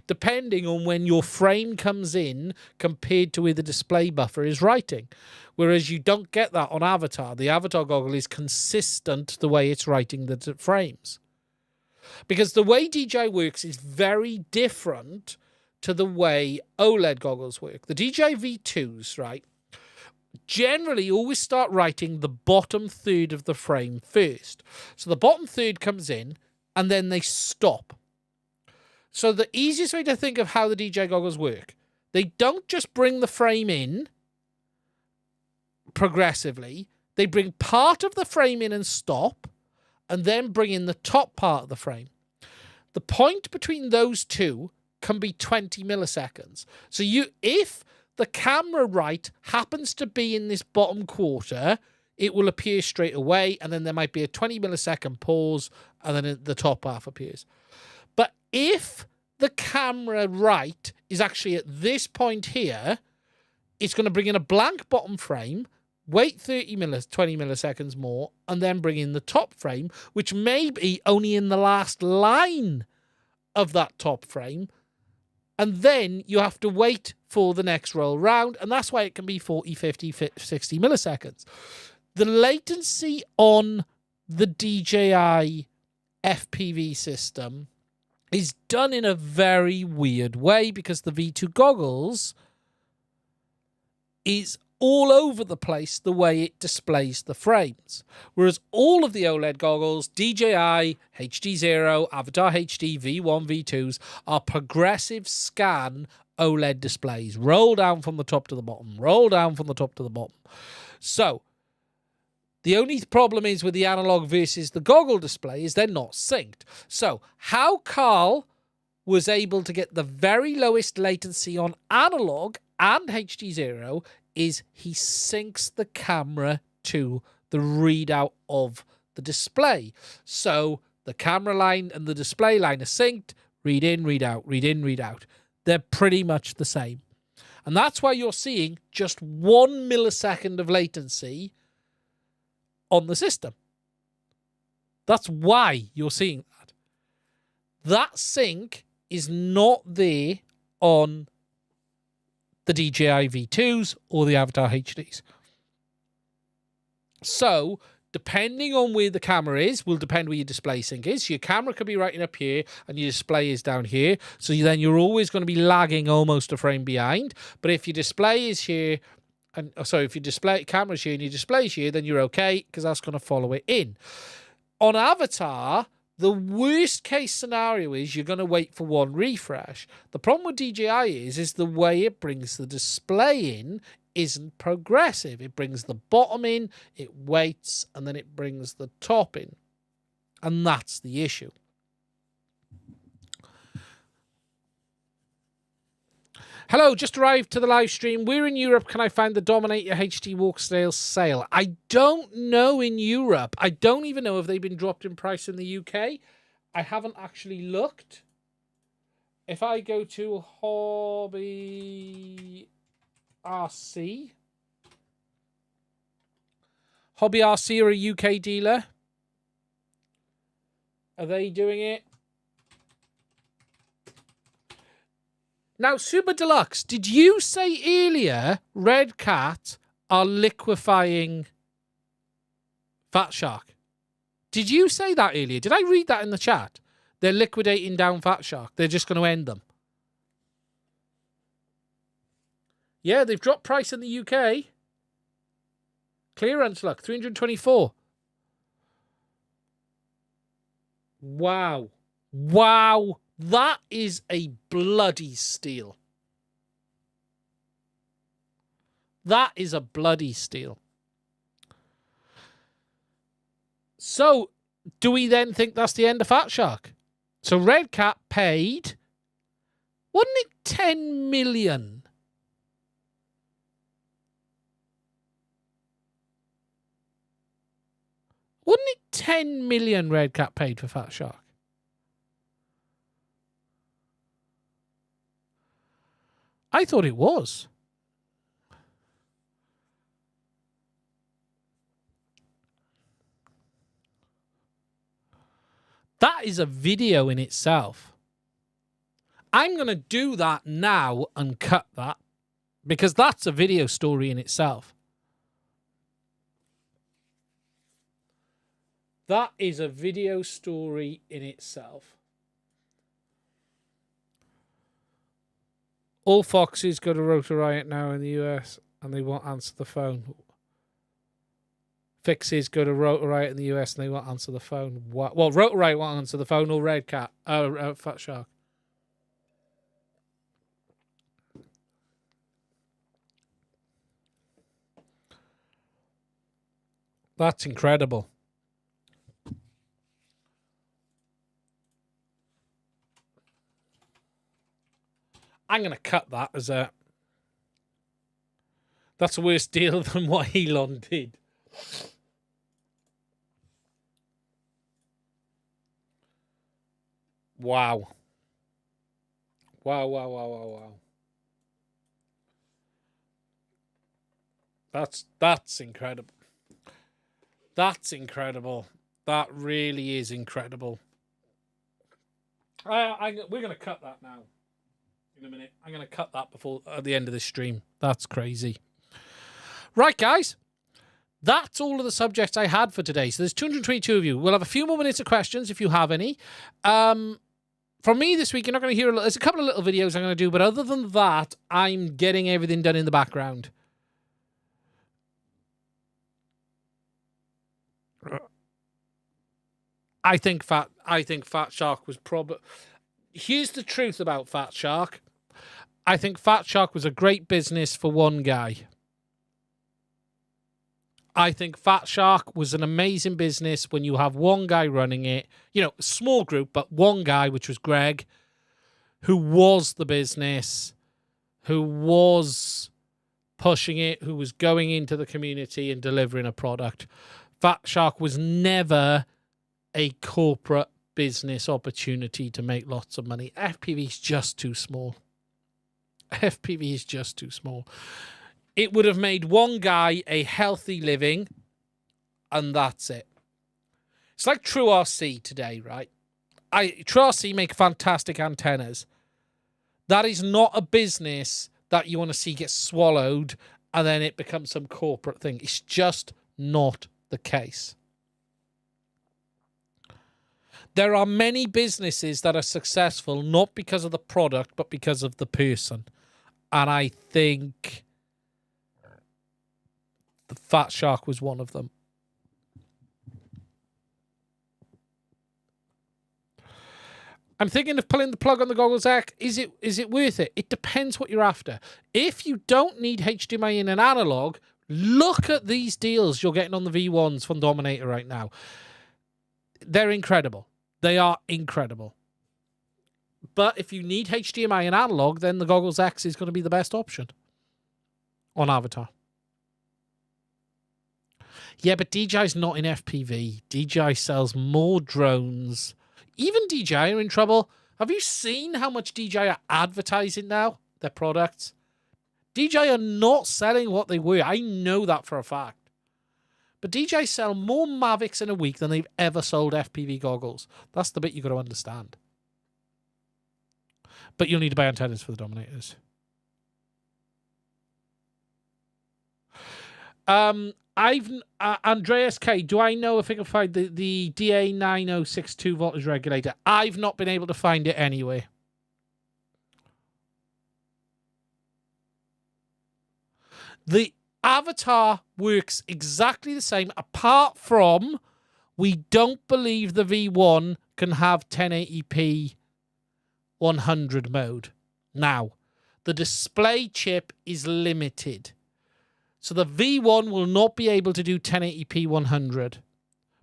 depending on when your frame comes in compared to where the display buffer is writing. Whereas you don't get that on Avatar. The Avatar goggle is consistent the way it's writing the frames. Because the way DJI works is very different to the way OLED goggles work. The DJI V2s, right, generally always start writing the bottom third of the frame first. So the bottom third comes in, and then they stop. So the easiest way to think of how the DJI goggles work, they don't just bring the frame in progressively. They bring part of the frame in and stop, and then bring in the top part of the frame. The point between those two can be 20 milliseconds. So if the camera right happens to be in this bottom quarter, it will appear straight away, and then there might be a 20 millisecond pause, and then the top half appears. But if the camera right is actually at this point here, it's going to bring in a blank bottom frame, wait 20 milliseconds more, and then bring in the top frame, which may be only in the last line of that top frame. And then you have to wait for the next roll round, and that's why it can be 40, 50, 60 milliseconds. The latency on the DJI FPV system is done in a very weird way because the V2 goggles is all over the place the way it displays the frames. Whereas all of the OLED goggles, DJI, HDZero, Avatar HD, V1, V2s, are progressive scan OLED displays. Roll down from the top to the bottom. Roll down from the top to the bottom. So, the only problem is with the analog versus the goggle display is they're not synced. So, how Carl was able to get the very lowest latency on analog and HDZero is he syncs the camera to the readout of the display. So the camera line and the display line are synced, read in, read out, read in, read out. They're pretty much the same. And that's why you're seeing just 1 millisecond of latency on the system. That's why you're seeing that. That sync is not there on the DJI V2s or the Avatar HDs. So, depending on where the camera is, will depend where your display sync is. So your camera could be right up here and your display is down here. So then you're always going to be lagging almost a frame behind. But if your display is here, and if your camera's here and your display's here, then you're okay because that's going to follow it in. On Avatar, the worst case scenario is you're going to wait for one refresh. The problem with DJI is the way it brings the display in isn't progressive. It brings the bottom in, it waits, and then it brings the top in. And that's the issue. Hello, just arrived to the live stream. Where in Europe can I find the Dominator HD Walksnail sale? I don't know in Europe. I don't even know if they've been dropped in price in the UK. I haven't actually looked. If I go to Hobby RC are a UK dealer. Are they doing it? Now, Super Deluxe, did you say earlier Red Cat are liquefying Fat Shark? Did you say that earlier? Did I read that in the chat? They're liquidating down Fat Shark. They're just going to end them. Yeah, they've dropped price in the UK. Clearance luck, 324. Wow. Wow. That is a bloody steal. That is a bloody steal. So, do we then think that's the end of Fat Shark? So, Red Cat paid, wasn't it 10 million? Wasn't it 10 million Red Cat paid for Fat Shark? I thought it was. That is a video in itself. I'm going to do that now and cut that because that's a video story in itself. That is a video story in itself. All Foxes go to Rotor Riot now in the US and they won't answer the phone. Fixes go to Rotor Riot in the US and they won't answer the phone. What? Well, Rotor Riot won't answer the phone or Red Cat. Fat Shark. That's incredible. I'm going to cut that as a... That's a worse deal than what Elon did. Wow. Wow, wow, wow, wow, wow. That's incredible. That's incredible. That really is incredible. We're going to cut that now. In a minute. I'm going to cut that before at the end of this stream. That's crazy. Right, guys. that's all of the subjects I had for today. So there's 222 of you. We'll have a few more minutes of questions if you have any. From me this week, you're not going to hear... There's a couple of little videos I'm going to do, but other than that, I'm getting everything done in the background. I think Fat Shark was probably... Here's the truth about Fat Shark. I think Fat Shark was a great business for one guy. I think Fat Shark was an amazing business when you have one guy running it. You know, a small group, but one guy, which was Greg, who was the business, who was pushing it, who was going into the community and delivering a product. Fat Shark was never a corporate business opportunity to make lots of money. FPV is just too small. FPV is just too small. It would have made one guy a healthy living, and that's it. It's like True RC today, right? True RC make fantastic antennas. That is not a business that you want to see get swallowed and then it becomes some corporate thing. It's just not the case. There are many businesses that are successful not because of the product, but because of the person. And I think the Fat Shark was one of them. I'm thinking of pulling the plug on the Goggles X. Is it worth it? It depends what you're after. If you don't need HDMI in an analog, look at these deals you're getting on the V1s from Dominator right now. They're incredible. They are incredible. But if you need HDMI in analog, then the Goggles X is going to be the best option on Avatar. Yeah, but DJI's not in FPV. DJI sells more drones. Even DJI are in trouble. Have you seen how much DJI are advertising now, their products? DJI are not selling what they were. I know that for a fact. But DJI sell more Mavics in a week than they've ever sold FPV goggles. That's the bit you've got to understand. But you'll need to buy antennas for the Dominators. Andreas K, do I know if I can find the DA9062 voltage regulator? I've not been able to find it anyway. The Avatar works exactly the same, apart from we don't believe the V1 can have 1080p 100 mode. Now, the display chip is limited. So the V1 will not be able to do 1080p 100,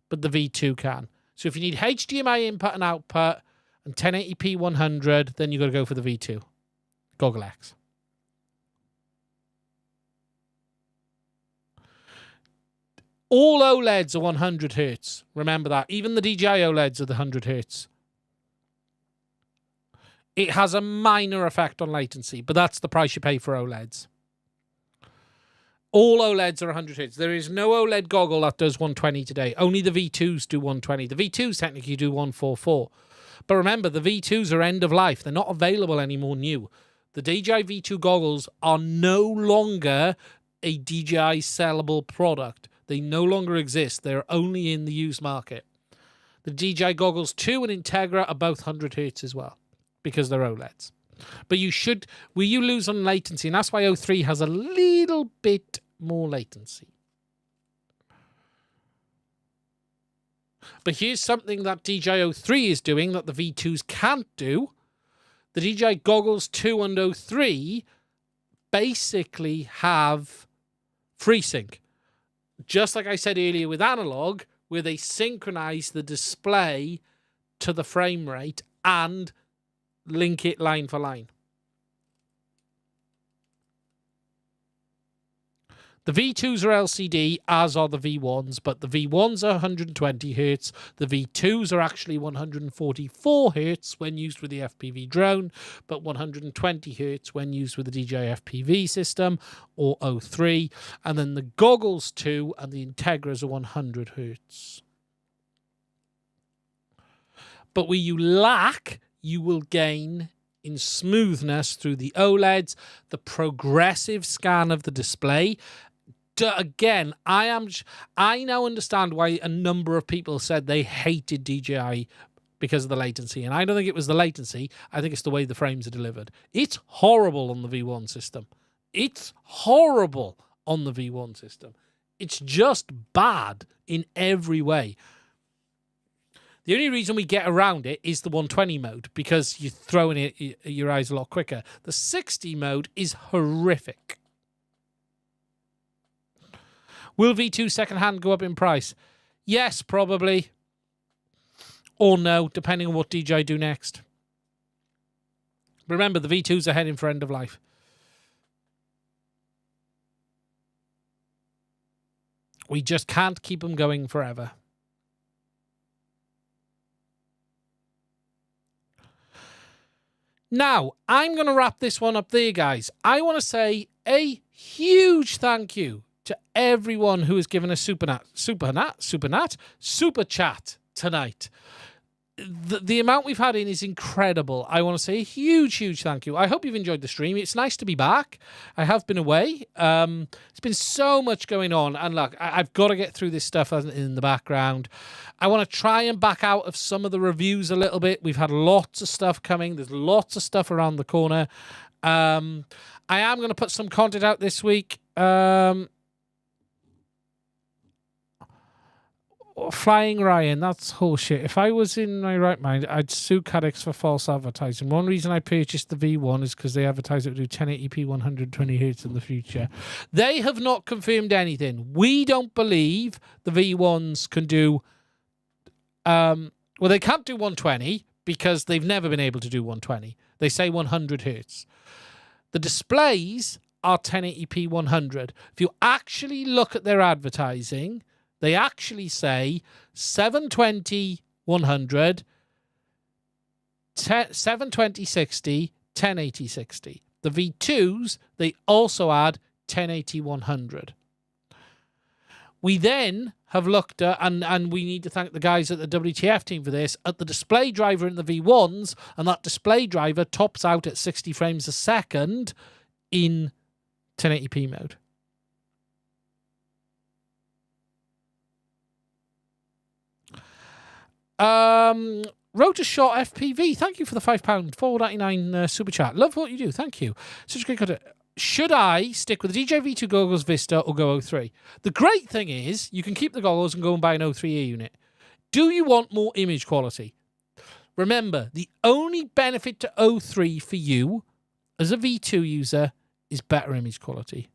but the V2 can. So if you need HDMI input and output and 1080p 100, then you've got to go for the V2. Goggle X. All OLEDs are 100 Hz. Remember that. Even the DJI OLEDs are the 100 Hz. It has a minor effect on latency, but that's the price you pay for OLEDs. All OLEDs are 100 Hz. There is no OLED goggle that does 120 today. Only the V2s do 120. The V2s technically do 144. But remember, the V2s are end of life. They're not available anymore new. The DJI V2 goggles are no longer a DJI sellable product. They no longer exist. They're only in the used market. The DJI Goggles 2 and Integra are both 100 Hz as well, because they're OLEDs. But you lose on latency, and that's why 03 has a little bit more latency. But here's something that DJI 03 is doing that the V2s can't do. The DJI Goggles 2 and 03 basically have FreeSync. Just like I said earlier with analog, where they synchronize the display to the frame rate and link it line for line. The V2s are LCD, as are the V1s, but the V1s are 120 Hz. The V2s are actually 144 Hz when used with the FPV drone, but 120 Hz when used with the DJI FPV system, or 03. And then the Goggles 2 and the Integras are 100 Hz. But where you lack, you will gain in smoothness through the OLEDs, the progressive scan of the display. again, I now understand why a number of people said they hated DJI because of the latency. And I don't think it was the latency. I think it's the way the frames are delivered. It's horrible on the V1 system. It's horrible on the V1 system. It's just bad in every way. The only reason we get around it is the 120 mode, because you're throwing it at your eyes a lot quicker. The 60 mode is horrific. Will V2 secondhand go up in price? Yes, probably. Or no, depending on what DJI do next. Remember, the V2s are heading for end of life. We just can't keep them going forever. Now, I'm going to wrap this one up there, guys. I want to say a huge thank you to everyone who has given a super chat tonight. The amount we've had in is incredible. I want to say a huge thank you. I hope you've enjoyed the stream. It's nice to be back. I have been away. There's been so much going on. And look, I've got to get through this stuff in the background. I want to try and back out of some of the reviews a little bit. We've had lots of stuff coming. There's lots of stuff around the corner. I am going to put some content out this week. Flying Ryan, that's horseshit. If I was in my right mind, I'd sue CaddX for false advertising. One reason I purchased the V1 is because they advertise it would do 1080p 120 Hz in the future. They have not confirmed anything. We don't believe the V1s can do... well, they can't do 120 because they've never been able to do 120. They say 100 Hz. The displays are 1080p 100. If you actually look at their advertising... They actually say 720 100, 720 60, 1080 60. The V2s, they also add 1080 100. We then have looked at, and we need to thank the guys at the WTF team for this, at the display driver in the V1s, and that display driver tops out at 60 frames a second in 1080p mode. Rotor Shot FPV, thank you for the £5 $4.99 super chat. Love what you do, thank you. Such great content. Should I stick with the DJI V2 goggles Vista or go 03? The great thing is you can keep the goggles and go and buy an 03A unit. Do you want more image quality? Remember, the only benefit to 03 for you as a V2 user is better image quality.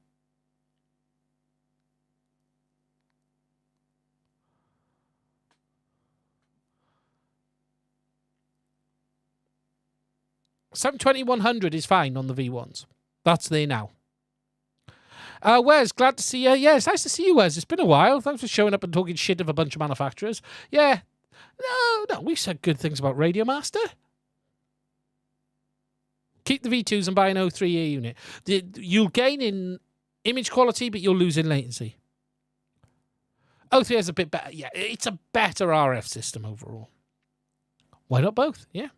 $720-100 is fine on the V1s. That's there now. Wes, glad to see you. Yeah, it's nice to see you, Wes. It's been a while. Thanks for showing up and talking shit of a bunch of manufacturers. Yeah. No, we said good things about Radiomaster. Keep the V2s and buy an 03A unit. You'll gain in image quality, but you'll lose in latency. 03 is a bit better. Yeah, it's a better RF system overall. Why not both? Yeah.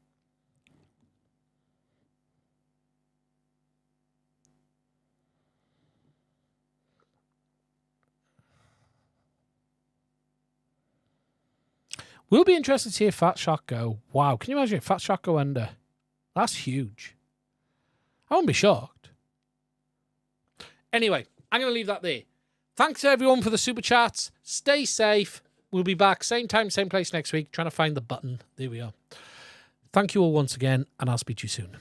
We'll be interested to see if Fat Shark go. Wow, can you imagine if Fat Shark go under? That's huge. I won't be shocked. Anyway, I'm going to leave that there. Thanks everyone for the super chats. Stay safe. We'll be back same time, same place next week. Trying to find the button. There we are. Thank you all once again, and I'll speak to you soon.